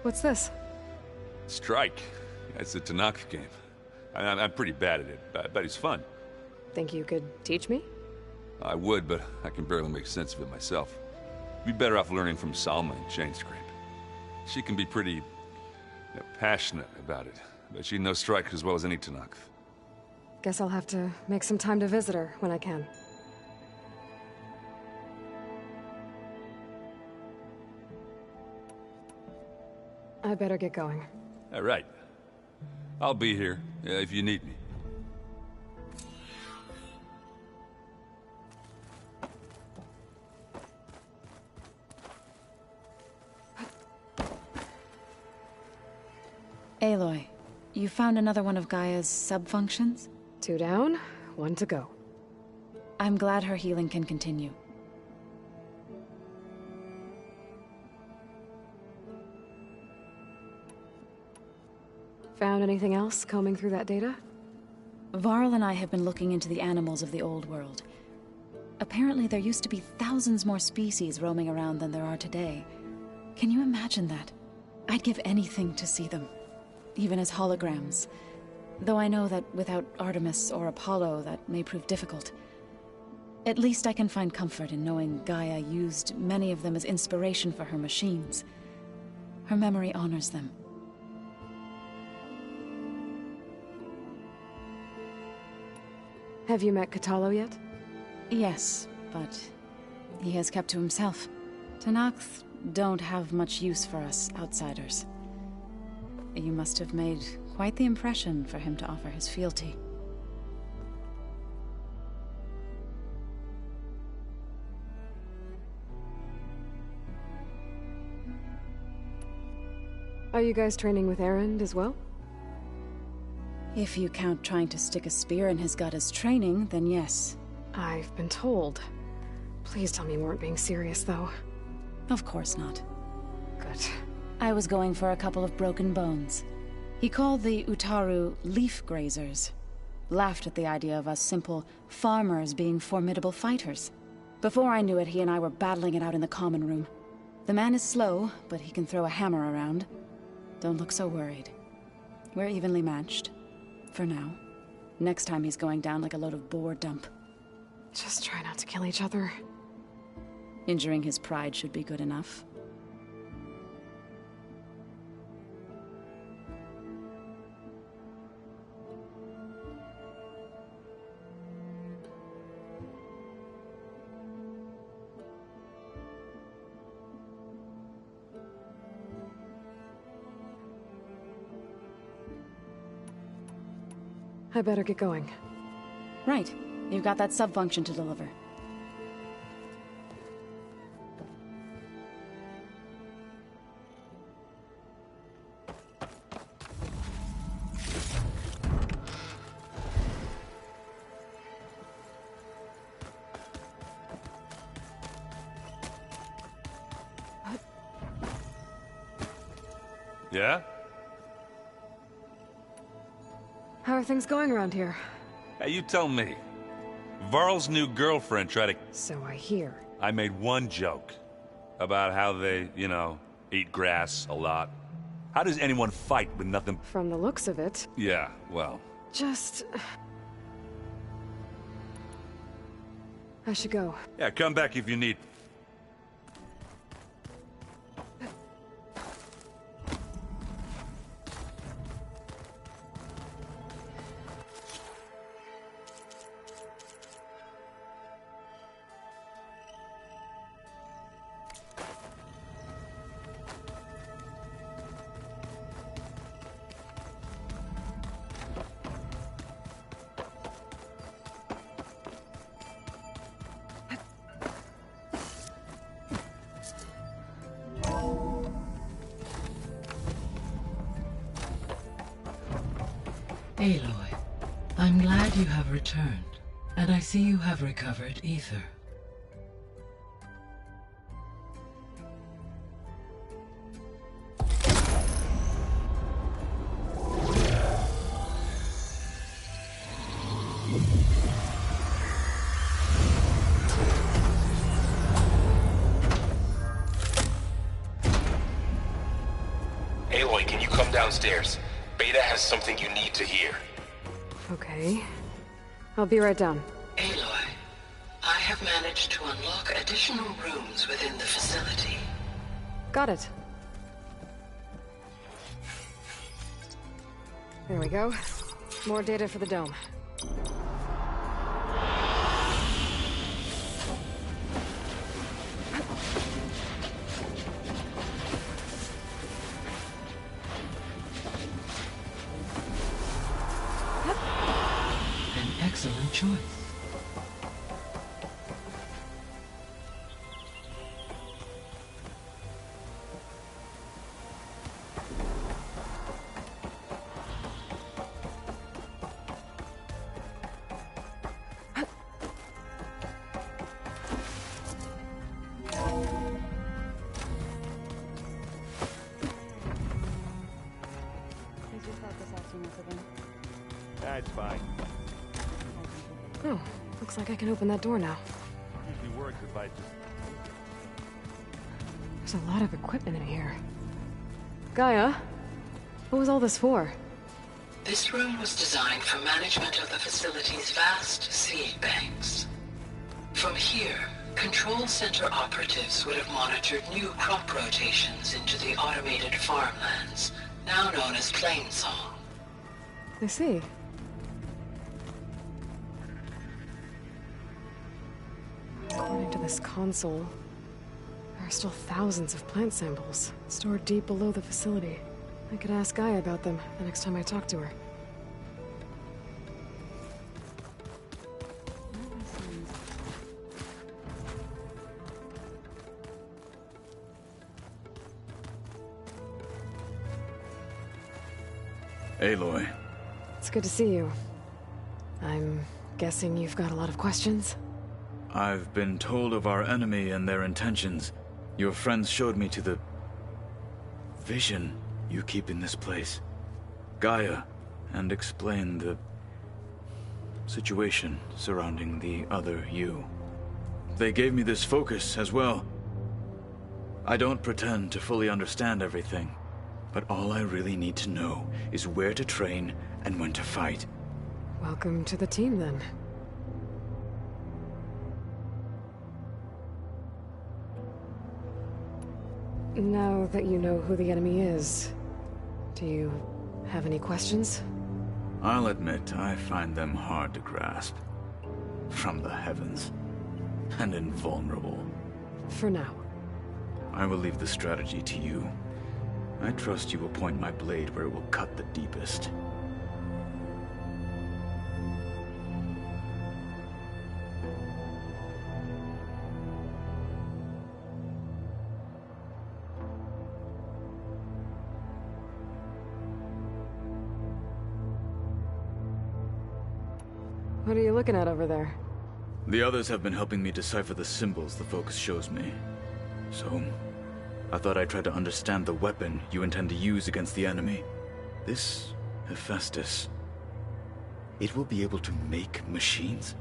What's this? Strike. It's a Tenakth game. I'm pretty bad at it, but it's fun. Think you could teach me? I would, but I can barely make sense of it myself. You'd be better off learning from Salma and Chainscrape. She can be pretty passionate about it, but she knows Strike as well as any Tenakth. Guess I'll have to make some time to visit her when I can. I better get going. All right. I'll be here if you need me. Aloy, you found another one of Gaia's sub-functions? 2 down, 1 to go. I'm glad her healing can continue. Found anything else combing through that data? Varl and I have been looking into the animals of the old world. Apparently there used to be thousands more species roaming around than there are today. Can you imagine that? I'd give anything to see them, even as holograms. Though I know that without Artemis or Apollo, that may prove difficult. At least I can find comfort in knowing Gaia used many of them as inspiration for her machines. Her memory honors them. Have you met Kotallo yet? Yes, but he has kept to himself. Tenakth don't have much use for us outsiders. You must have made quite the impression for him to offer his fealty. Are you guys training with Erend as well? If you count trying to stick a spear in his gut as training, then yes. I've been told. Please tell me you weren't being serious, though. Of course not. Good. I was going for a couple of broken bones. He called the Utaru leaf grazers. Laughed at the idea of us simple farmers being formidable fighters. Before I knew it, he and I were battling it out in the common room. The man is slow, but he can throw a hammer around. Don't look so worried. We're evenly matched. For now. Next time he's going down like a load of boar dump. Just try not to kill each other. Injuring his pride should be good enough. I better get going. Right. You've got that sub-function to deliver. Yeah? How are things going around here? Hey, you tell me. Varl's new girlfriend tried to... So I hear. I made one joke about how they, eat grass a lot. How does anyone fight with nothing? From the looks of it. Yeah, well. Just... I should go. Yeah, come back if you need. Aloy, I'm glad you have returned, and I see you have recovered Ether. Aloy, can you come downstairs? Beta has something you need to hear. Okay. I'll be right down. Aloy, I have managed to unlock additional rooms within the facility. Got it. There we go. More data for the dome. Excellent choice. That's fine. Oh, looks like I can open that door now. Usually works if I just... There's a lot of equipment in here. Gaia, what was all this for? This room was designed for management of the facility's vast seed banks. From here, Control Center operatives would have monitored new crop rotations into the automated farmlands, now known as Plainsong. I see. According to this console, there are still thousands of plant samples stored deep below the facility. I could ask Gaia about them the next time I talk to her. Aloy. It's good to see you. I'm guessing you've got a lot of questions? I've been told of our enemy and their intentions. Your friends showed me to the vision you keep in this place, Gaia, and explained the situation surrounding the other you. They gave me this focus as well. I don't pretend to fully understand everything, but all I really need to know is where to train and when to fight. Welcome to the team, then. Now that you know who the enemy is, do you have any questions? I'll admit, I find them hard to grasp. From the heavens. And invulnerable. For now. I will leave the strategy to you. I trust you will point my blade where it will cut the deepest. What are you looking at over there? The others have been helping me decipher the symbols the focus shows me. So, I thought I'd try to understand the weapon you intend to use against the enemy. This Hephaestus, it will be able to make machines?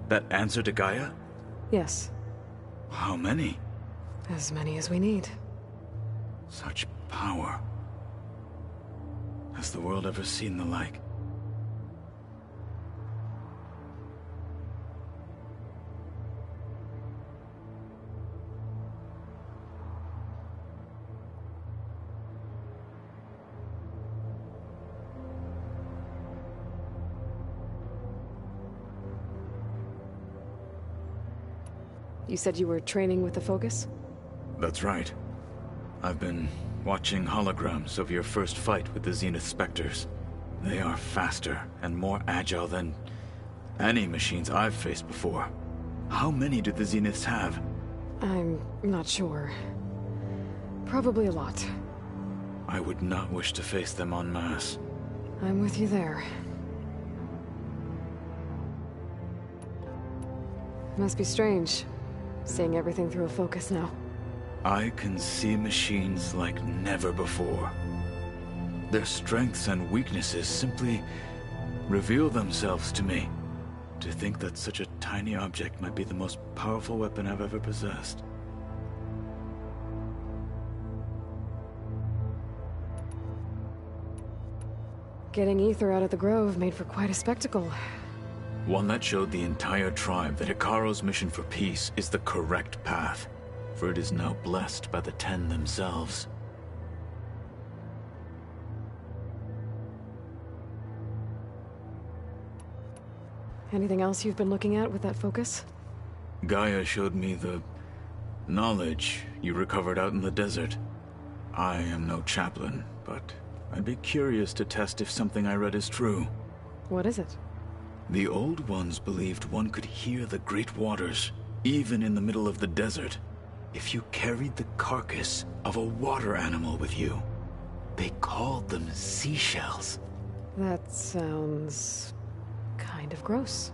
That answer to Gaia? Yes. How many? As many as we need. Such power. Has the world ever seen the like? You said you were training with the Focus? That's right. I've been watching holograms of your first fight with the Zenith Spectres. They are faster and more agile than any machines I've faced before. How many do the Zeniths have? I'm not sure. Probably a lot. I would not wish to face them en masse. I'm with you there. Must be strange, seeing everything through a Focus now. I can see machines like never before. Their strengths and weaknesses simply reveal themselves to me. To think that such a tiny object might be the most powerful weapon I've ever possessed. Getting Ether out of the Grove made for quite a spectacle. One that showed the entire tribe that Hekarro's mission for peace is the correct path, for it is now blessed by the Ten themselves. Anything else you've been looking at with that Focus? Gaia showed me the knowledge you recovered out in the desert. I am no chaplain, but I'd be curious to test if something I read is true. What is it? The Old Ones believed one could hear the great waters, even in the middle of the desert, if you carried the carcass of a water animal with you. They called them seashells. That sounds kind of gross.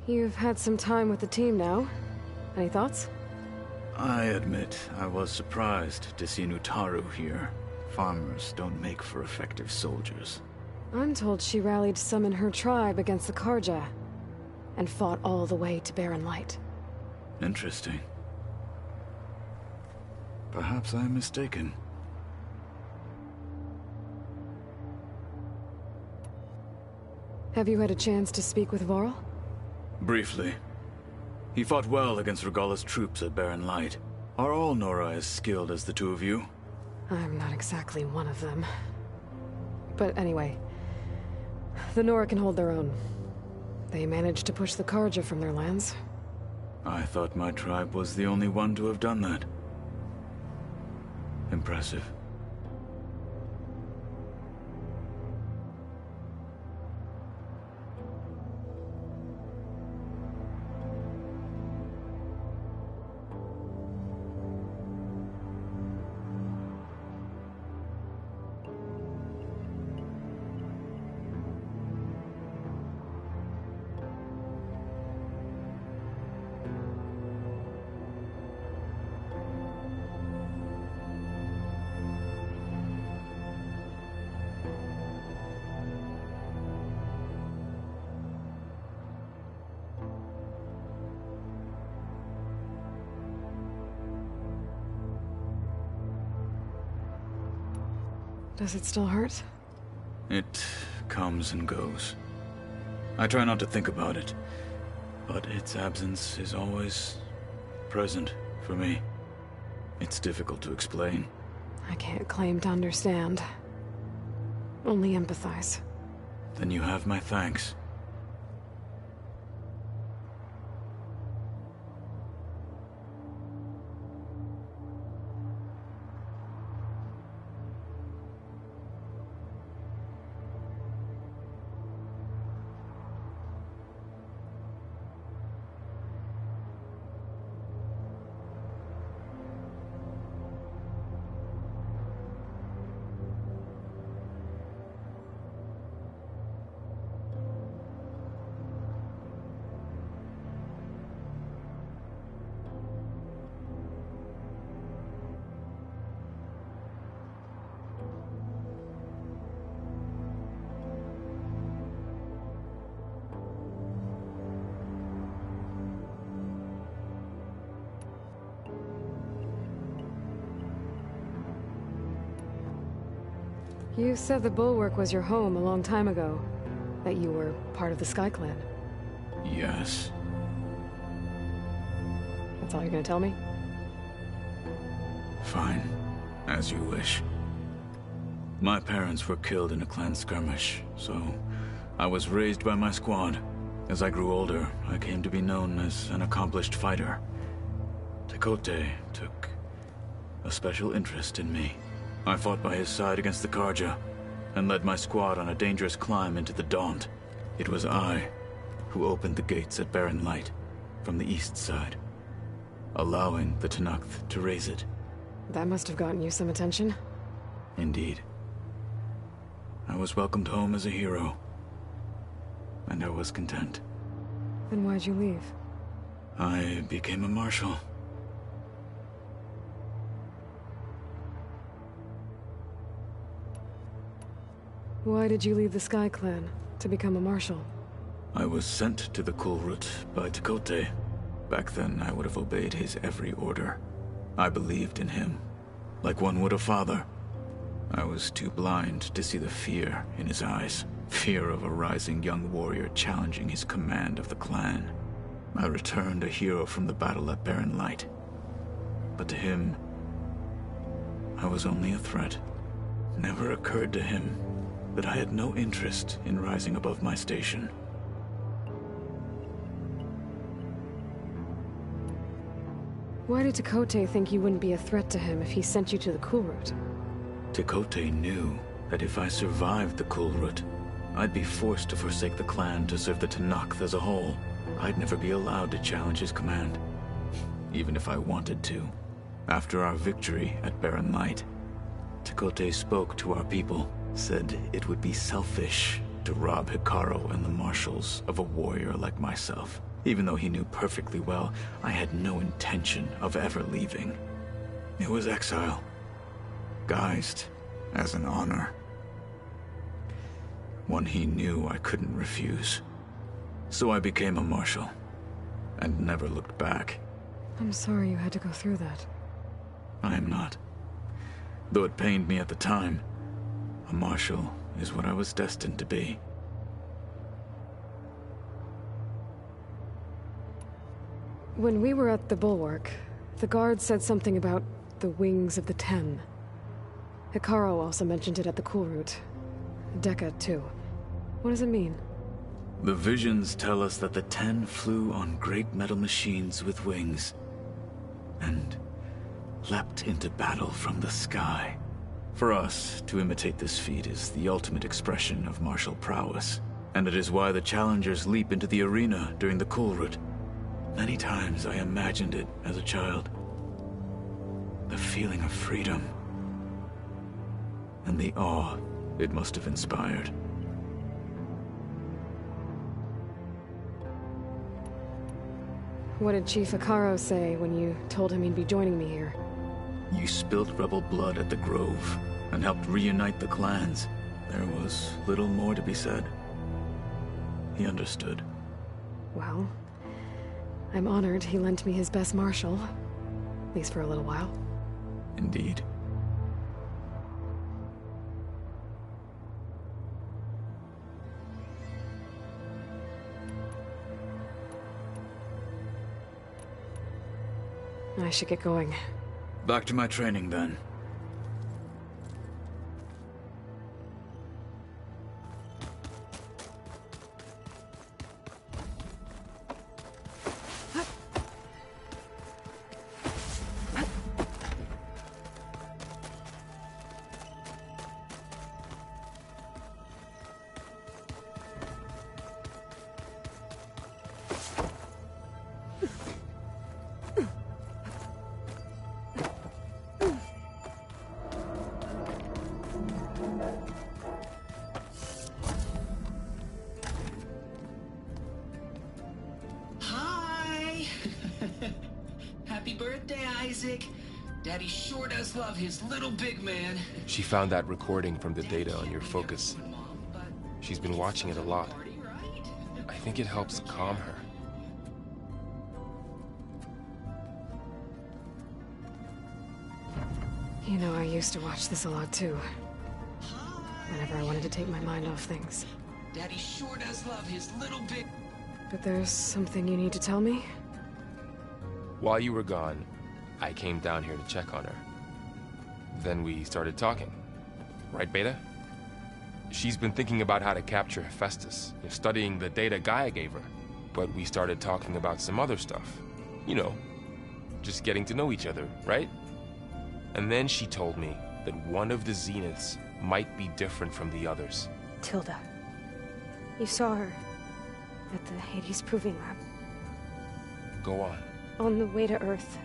You've had some time with the team now. Any thoughts? I admit, I was surprised to see Nutaru here. Farmers don't make for effective soldiers. I'm told she rallied some in her tribe against the Karja, and fought all the way to Barren Light. Interesting. Perhaps I am mistaken. Have you had a chance to speak with Varl? Briefly. He fought well against Regalla's troops at Barren Light. Are all Nora as skilled as the two of you? I'm not exactly one of them. But anyway, the Nora can hold their own. They managed to push the Karja from their lands. I thought my tribe was the only one to have done that. Impressive. Does it still hurt? It comes and goes. I try not to think about it, but its absence is always present for me. It's difficult to explain. I can't claim to understand. Only empathize. Then you have my thanks. You said the Bulwark was your home a long time ago. That you were part of the Sky Clan. Yes. That's all you're gonna tell me? Fine. As you wish. My parents were killed in a clan skirmish, so I was raised by my squad. As I grew older, I came to be known as an accomplished fighter. Tekote took a special interest in me. I fought by his side against the Karja, and led my squad on a dangerous climb into the Daunt. It was I who opened the gates at Barren Light, from the east side, allowing the Tenakth to raise it. That must have gotten you some attention. Indeed. I was welcomed home as a hero, and I was content. Then why'd you leave? I became a marshal. Why did you leave the Sky Clan to become a marshal? I was sent to the Kulrut by Tekote. Back then, I would have obeyed his every order. I believed in him, like one would a father. I was too blind to see the fear in his eyes. Fear of a rising young warrior challenging his command of the clan. I returned a hero from the battle at Barren Light. But to him, I was only a threat. Never occurred to him that I had no interest in rising above my station. Why did Tekote think you wouldn't be a threat to him if he sent you to the Kulrut? Tekote knew that if I survived the Kulrut, I'd be forced to forsake the clan to serve the Tenakth as a whole. I'd never be allowed to challenge his command, even if I wanted to. After our victory at Barren Light, Tekote spoke to our people, said it would be selfish to rob Hekarro and the Marshals of a warrior like myself. even though he knew perfectly well I had no intention of ever leaving. It was exile, guised as an honor. One he knew I couldn't refuse. So I became a marshal, and never looked back. I'm sorry you had to go through that. I am not. Though it pained me at the time, a marshal is what I was destined to be. When we were at the Bulwark, the guard said something about the Wings of the Ten. Hekarro also mentioned it at the Cool Route. Dekka, too. What does it mean? The visions tell us that the Ten flew on great metal machines with wings, and leapt into battle from the sky. For us, to imitate this feat is the ultimate expression of martial prowess, and it is why the challengers leap into the arena during the Cool Route. Many times I imagined it as a child. The feeling of freedom, and the awe it must have inspired. What did Chief Hekarro say when you told him he'd be joining me here? You spilled rebel blood at the Grove, and helped reunite the clans. There was little more to be said. He understood. Well, I'm honored he lent me his best marshal. At least for a little while. Indeed. I should get going. Back to my training, then. Happy birthday, Isaac. Daddy sure does love his little big man. She found that recording from the data on your focus. She's been watching it a lot. I think it helps calm her. You know, I used to watch this a lot too. Whenever I wanted to take my mind off things. Daddy sure does love his little big... But there's something you need to tell me? While you were gone, I came down here to check on her. Then we started talking. Right, Beta? She's been thinking about how to capture Hephaestus, studying the data Gaia gave her. But we started talking about some other stuff. You know, just getting to know each other, right? And then she told me that one of the Zeniths might be different from the others. Tilda. You saw her at the Hades Proving Lab. Go on. On the way to Earth,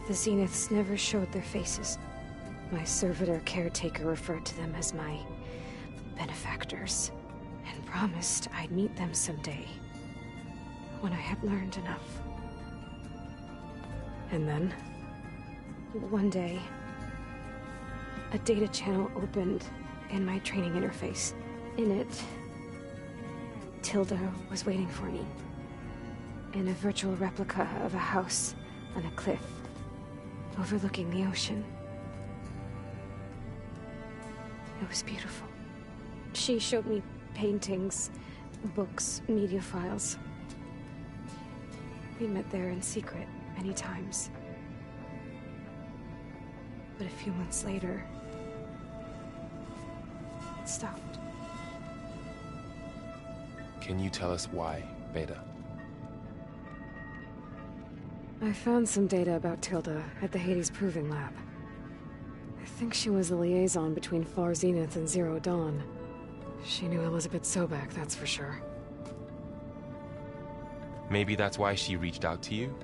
the Zeniths never showed their faces. My servitor caretaker referred to them as my benefactors, and promised I'd meet them someday, when I had learned enough. And then? One day, a data channel opened in my training interface. In it, Tilda was waiting for me. In a virtual replica of a house on a cliff, overlooking the ocean. It was beautiful. She showed me paintings, books, media files. We met there in secret many times. But a few months later, it stopped. Can you tell us why, Beta? I found some data about Tilda at the Hades Proving Lab. I think she was the liaison between Far Zenith and Zero Dawn. She knew Elizabeth Sobek, that's for sure. Maybe that's why she reached out to you?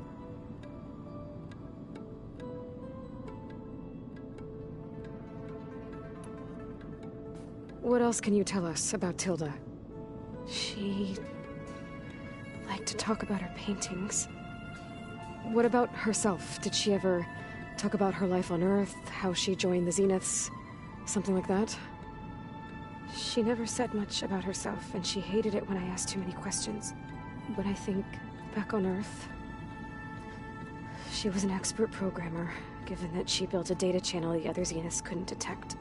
What else can you tell us about Tilda? She... like to talk about her paintings. What about herself? Did she ever talk about her life on Earth, how she joined the Zeniths, something like that? She never said much about herself, and she hated it when I asked too many questions. But I think, back on Earth, she was an expert programmer, given that she built a data channel the other Zeniths couldn't detect.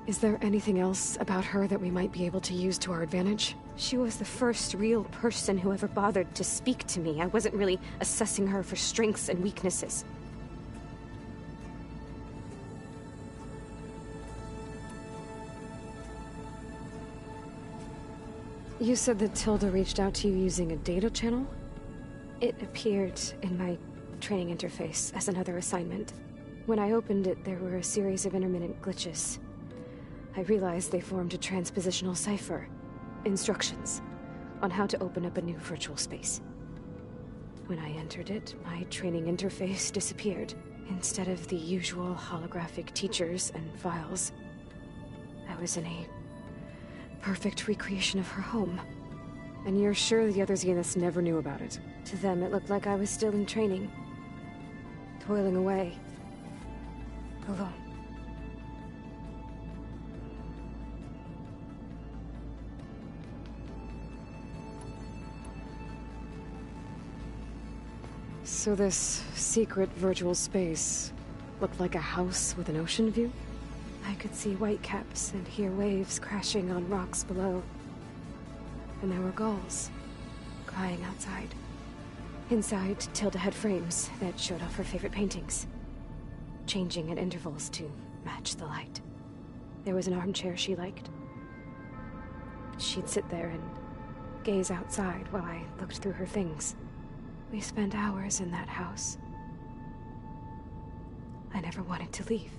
Is there anything else about her that we might be able to use to our advantage? She was the first real person who ever bothered to speak to me. I wasn't really assessing her for strengths and weaknesses. You said that Tilda reached out to you using a data channel? It appeared in my training interface as another assignment. When I opened it, there were a series of intermittent glitches. I realized they formed a transpositional cipher. Instructions on how to open up a new virtual space. When I entered it, my training interface disappeared. Instead of the usual holographic teachers and files, I was in a perfect recreation of her home. And you're sure the other Zeniths never knew about it? To them, it looked like I was still in training. Toiling away. Alone. So this secret virtual space looked like a house with an ocean view? I could see whitecaps and hear waves crashing on rocks below. And there were gulls crying outside. Inside, Tilda had frames that showed off her favorite paintings, changing at intervals to match the light. There was an armchair she liked. She'd sit there and gaze outside while I looked through her things. We spent hours in that house. I never wanted to leave.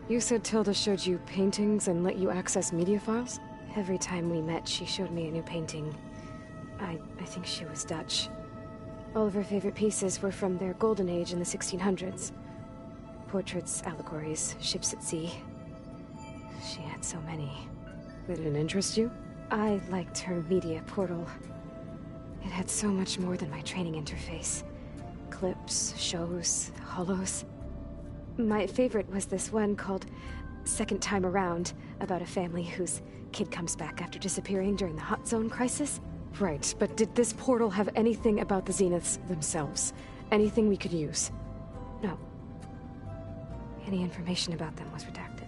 You said Tilda showed you paintings and let you access media files? Every time we met, she showed me a new painting. I think she was Dutch. All of her favorite pieces were from their golden age in the 1600s. Portraits, allegories, ships at sea. She had so many. They didn't interest you? I liked her media portal. It had so much more than my training interface. Clips, shows, holos. My favorite was this one called Second Time Around, about a family whose kid comes back after disappearing during the Hot Zone crisis. Right, but did this portal have anything about the Zeniths themselves? Anything we could use? No. Any information about them was redacted.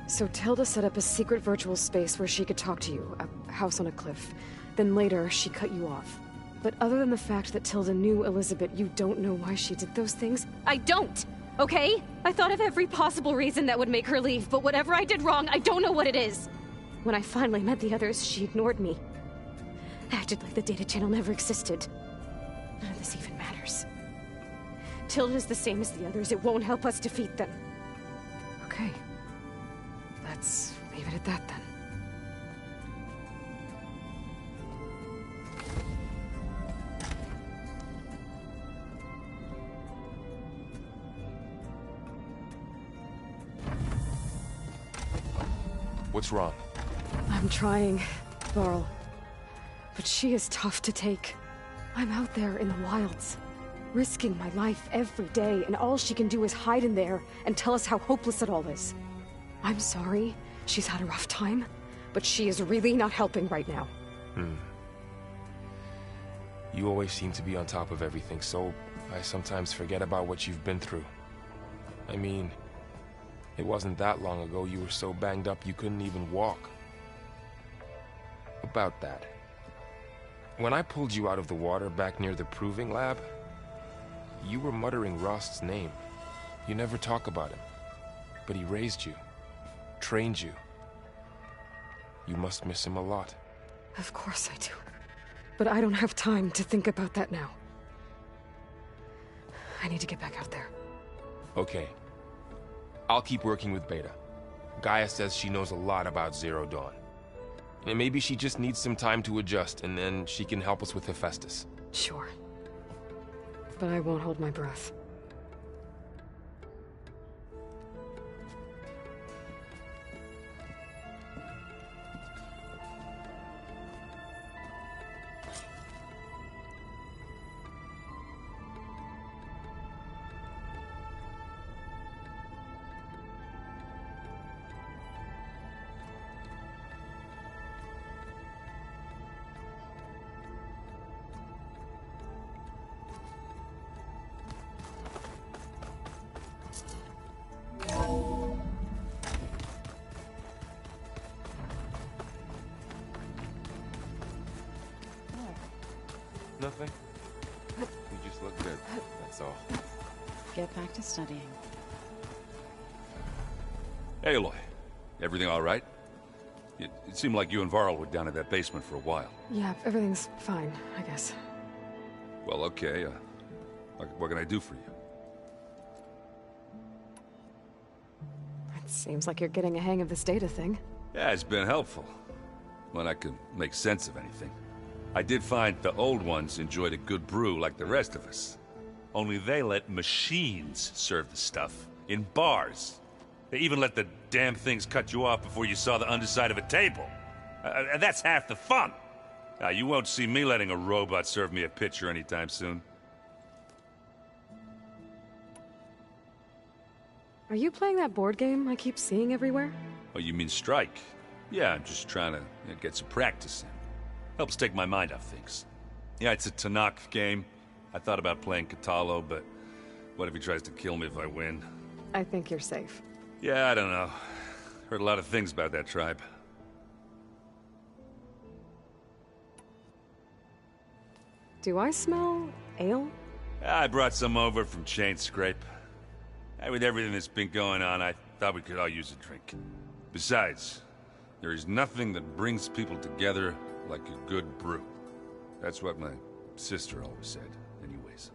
So Tilda set up a secret virtual space where she could talk to you, a house on a cliff. Then later, she cut you off. But other than the fact that Tilda knew Elizabeth, you don't know why she did those things? I don't! Okay? I thought of every possible reason that would make her leave, but whatever I did wrong, I don't know what it is. When I finally met the others, she ignored me. Acted like the data channel never existed. None of this even matters. Tilda's the same as the others. It won't help us defeat them. Okay. Let's leave it at that, then. What's wrong? I'm trying, Varl. But she is tough to take. I'm out there in the wilds, risking my life every day, and all she can do is hide in there and tell us how hopeless it all is. I'm sorry, she's had a rough time, but she is really not helping right now. You always seem to be on top of everything, so I sometimes forget about what you've been through. I mean, it wasn't that long ago you were so banged up you couldn't even walk. About that. When I pulled you out of the water back near the proving lab, you were muttering Rost's name. You never talk about him. But he raised you, trained you. You must miss him a lot. Of course I do. But I don't have time to think about that now. I need to get back out there. Okay. I'll keep working with Beta. Gaia says she knows a lot about Zero Dawn. And maybe she just needs some time to adjust, and then she can help us with Hephaestus. Sure. But I won't hold my breath. Nothing. You just look good, that's all. Get back to studying. Hey, Aloy. Everything all right? It seemed like you and Varl were down in that basement for a while. Yeah, everything's fine, I guess. Well, okay. What can I do for you? It seems like you're getting a hang of this data thing. Yeah, it's been helpful. When I could make sense of anything. I did find the old ones enjoyed a good brew like the rest of us. Only they let machines serve the stuff in bars. They even let the damn things cut you off before you saw the underside of a table. And that's half the fun. Now, you won't see me letting a robot serve me a pitcher anytime soon. Are you playing that board game I keep seeing everywhere? Oh, you mean Strike? Yeah, I'm just trying to get some practice in. Helps take my mind off things. Yeah, it's a Tanakh game. I thought about playing Kotallo, but what if he tries to kill me if I win? I think you're safe. Yeah, I don't know. Heard a lot of things about that tribe. Do I smell ale? I brought some over from Chain Scrape. With everything that's been going on, I thought we could all use a drink. Besides, there is nothing that brings people together like a good brew. That's what my sister always said, anyways.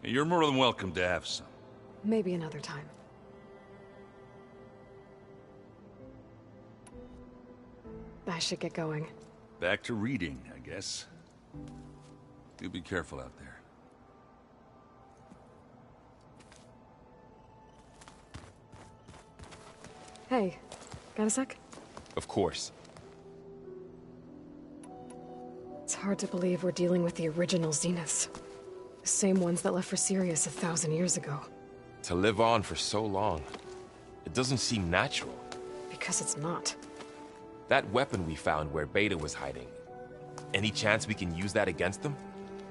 You're more than welcome to have some. Maybe another time. I should get going. Back to reading, I guess. Do be careful out there. Hey, got a sec? Of course. It's hard to believe we're dealing with the original Zeniths. The same ones that left for Sirius 1,000 years ago. To live on for so long, it doesn't seem natural. Because it's not. That weapon we found where Beta was hiding, any chance we can use that against them?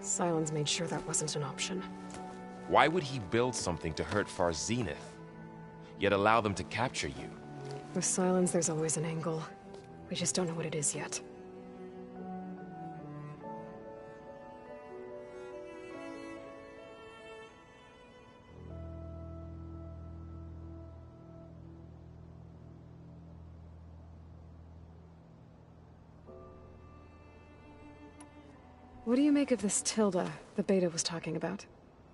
Sylens made sure that wasn't an option. Why would he build something to hurt Far Zenith, yet allow them to capture you? With Sylens, there's always an angle. We just don't know what it is yet. What do you make of this Tilda the Beta was talking about?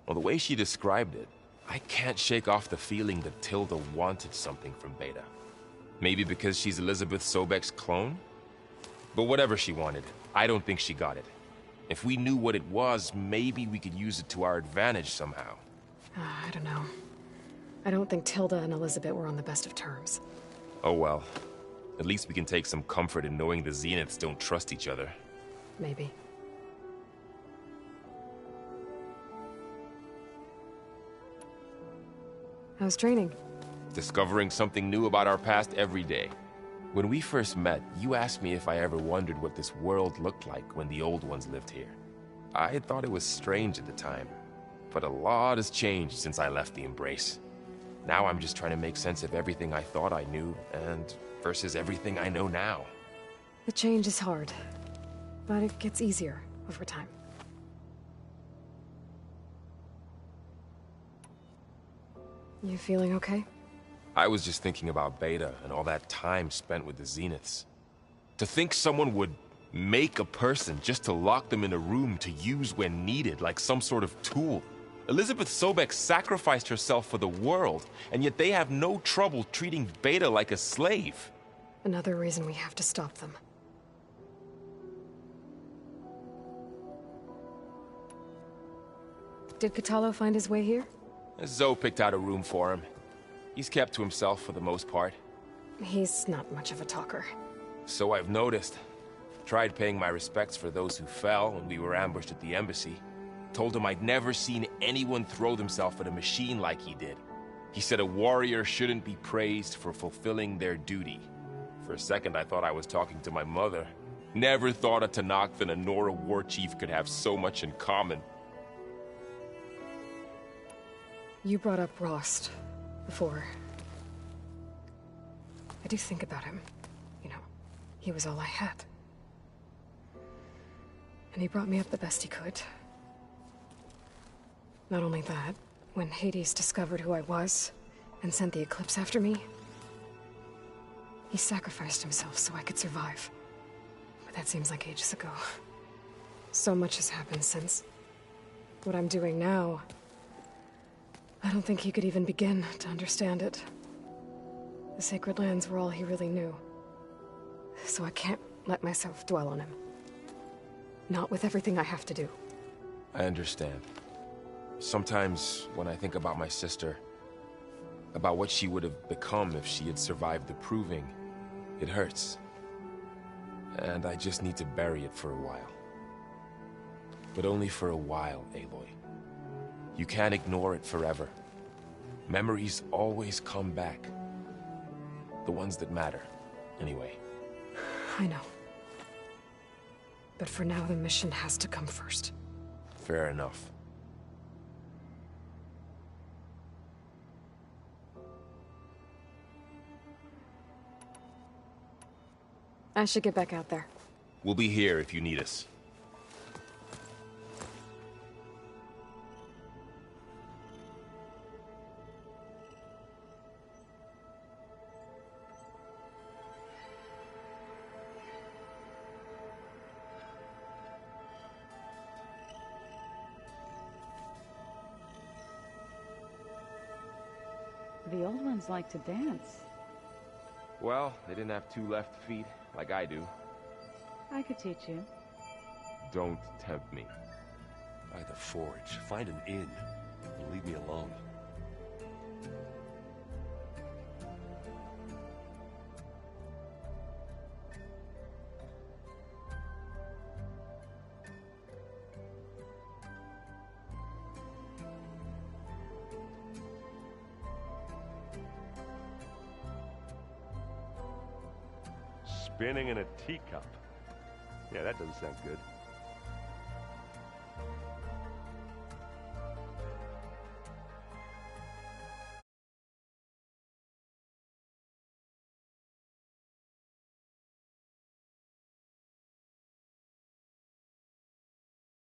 Well, the way she described it, I can't shake off the feeling that Tilda wanted something from Beta. Maybe because she's Elizabeth Sobek's clone? But whatever she wanted, I don't think she got it. If we knew what it was, maybe we could use it to our advantage somehow. I don't know. I don't think Tilda and Elizabeth were on the best of terms. Oh well. At least we can take some comfort in knowing the Zeniths don't trust each other. Maybe. How's training? Discovering something new about our past every day. When we first met, you asked me if I ever wondered what this world looked like when the old ones lived here. I had thought it was strange at the time, but a lot has changed since I left the Embrace. Now I'm just trying to make sense of everything I thought I knew, and versus everything I know now. The change is hard, but it gets easier over time. You feeling okay? I was just thinking about Beta and all that time spent with the Zeniths. To think someone would make a person just to lock them in a room to use when needed, like some sort of tool. Elizabeth Sobek sacrificed herself for the world, and yet they have no trouble treating Beta like a slave. Another reason we have to stop them. Did Kotallo find his way here? Zoe picked out a room for him. He's kept to himself for the most part. He's not much of a talker. So I've noticed. Tried paying my respects for those who fell when we were ambushed at the embassy. Told him I'd never seen anyone throw themselves at a machine like he did. He said a warrior shouldn't be praised for fulfilling their duty. For a second I thought I was talking to my mother. Never thought a Tenakth and a Nora war chief could have so much in common. You brought up Rost before. I do think about him. You know, he was all I had. And he brought me up the best he could. Not only that, when Hades discovered who I was and sent the Eclipse after me, he sacrificed himself so I could survive. But that seems like ages ago. So much has happened since. What I'm doing now, I don't think he could even begin to understand it. The Sacred Lands were all he really knew. So I can't let myself dwell on him. Not with everything I have to do. I understand. Sometimes, when I think about my sister, about what she would have become if she had survived the Proving, it hurts. And I just need to bury it for a while. But only for a while, Aloy. You can't ignore it forever. Memories always come back. The ones that matter, anyway. I know. But for now, the mission has to come first. Fair enough. I should get back out there. We'll be here if you need us. The old ones like to dance. Well, they didn't have two left feet, like I do. I could teach you. Don't tempt me. By the Forge, find an inn, and leave me alone. Spinning in a teacup. Yeah, that doesn't sound good.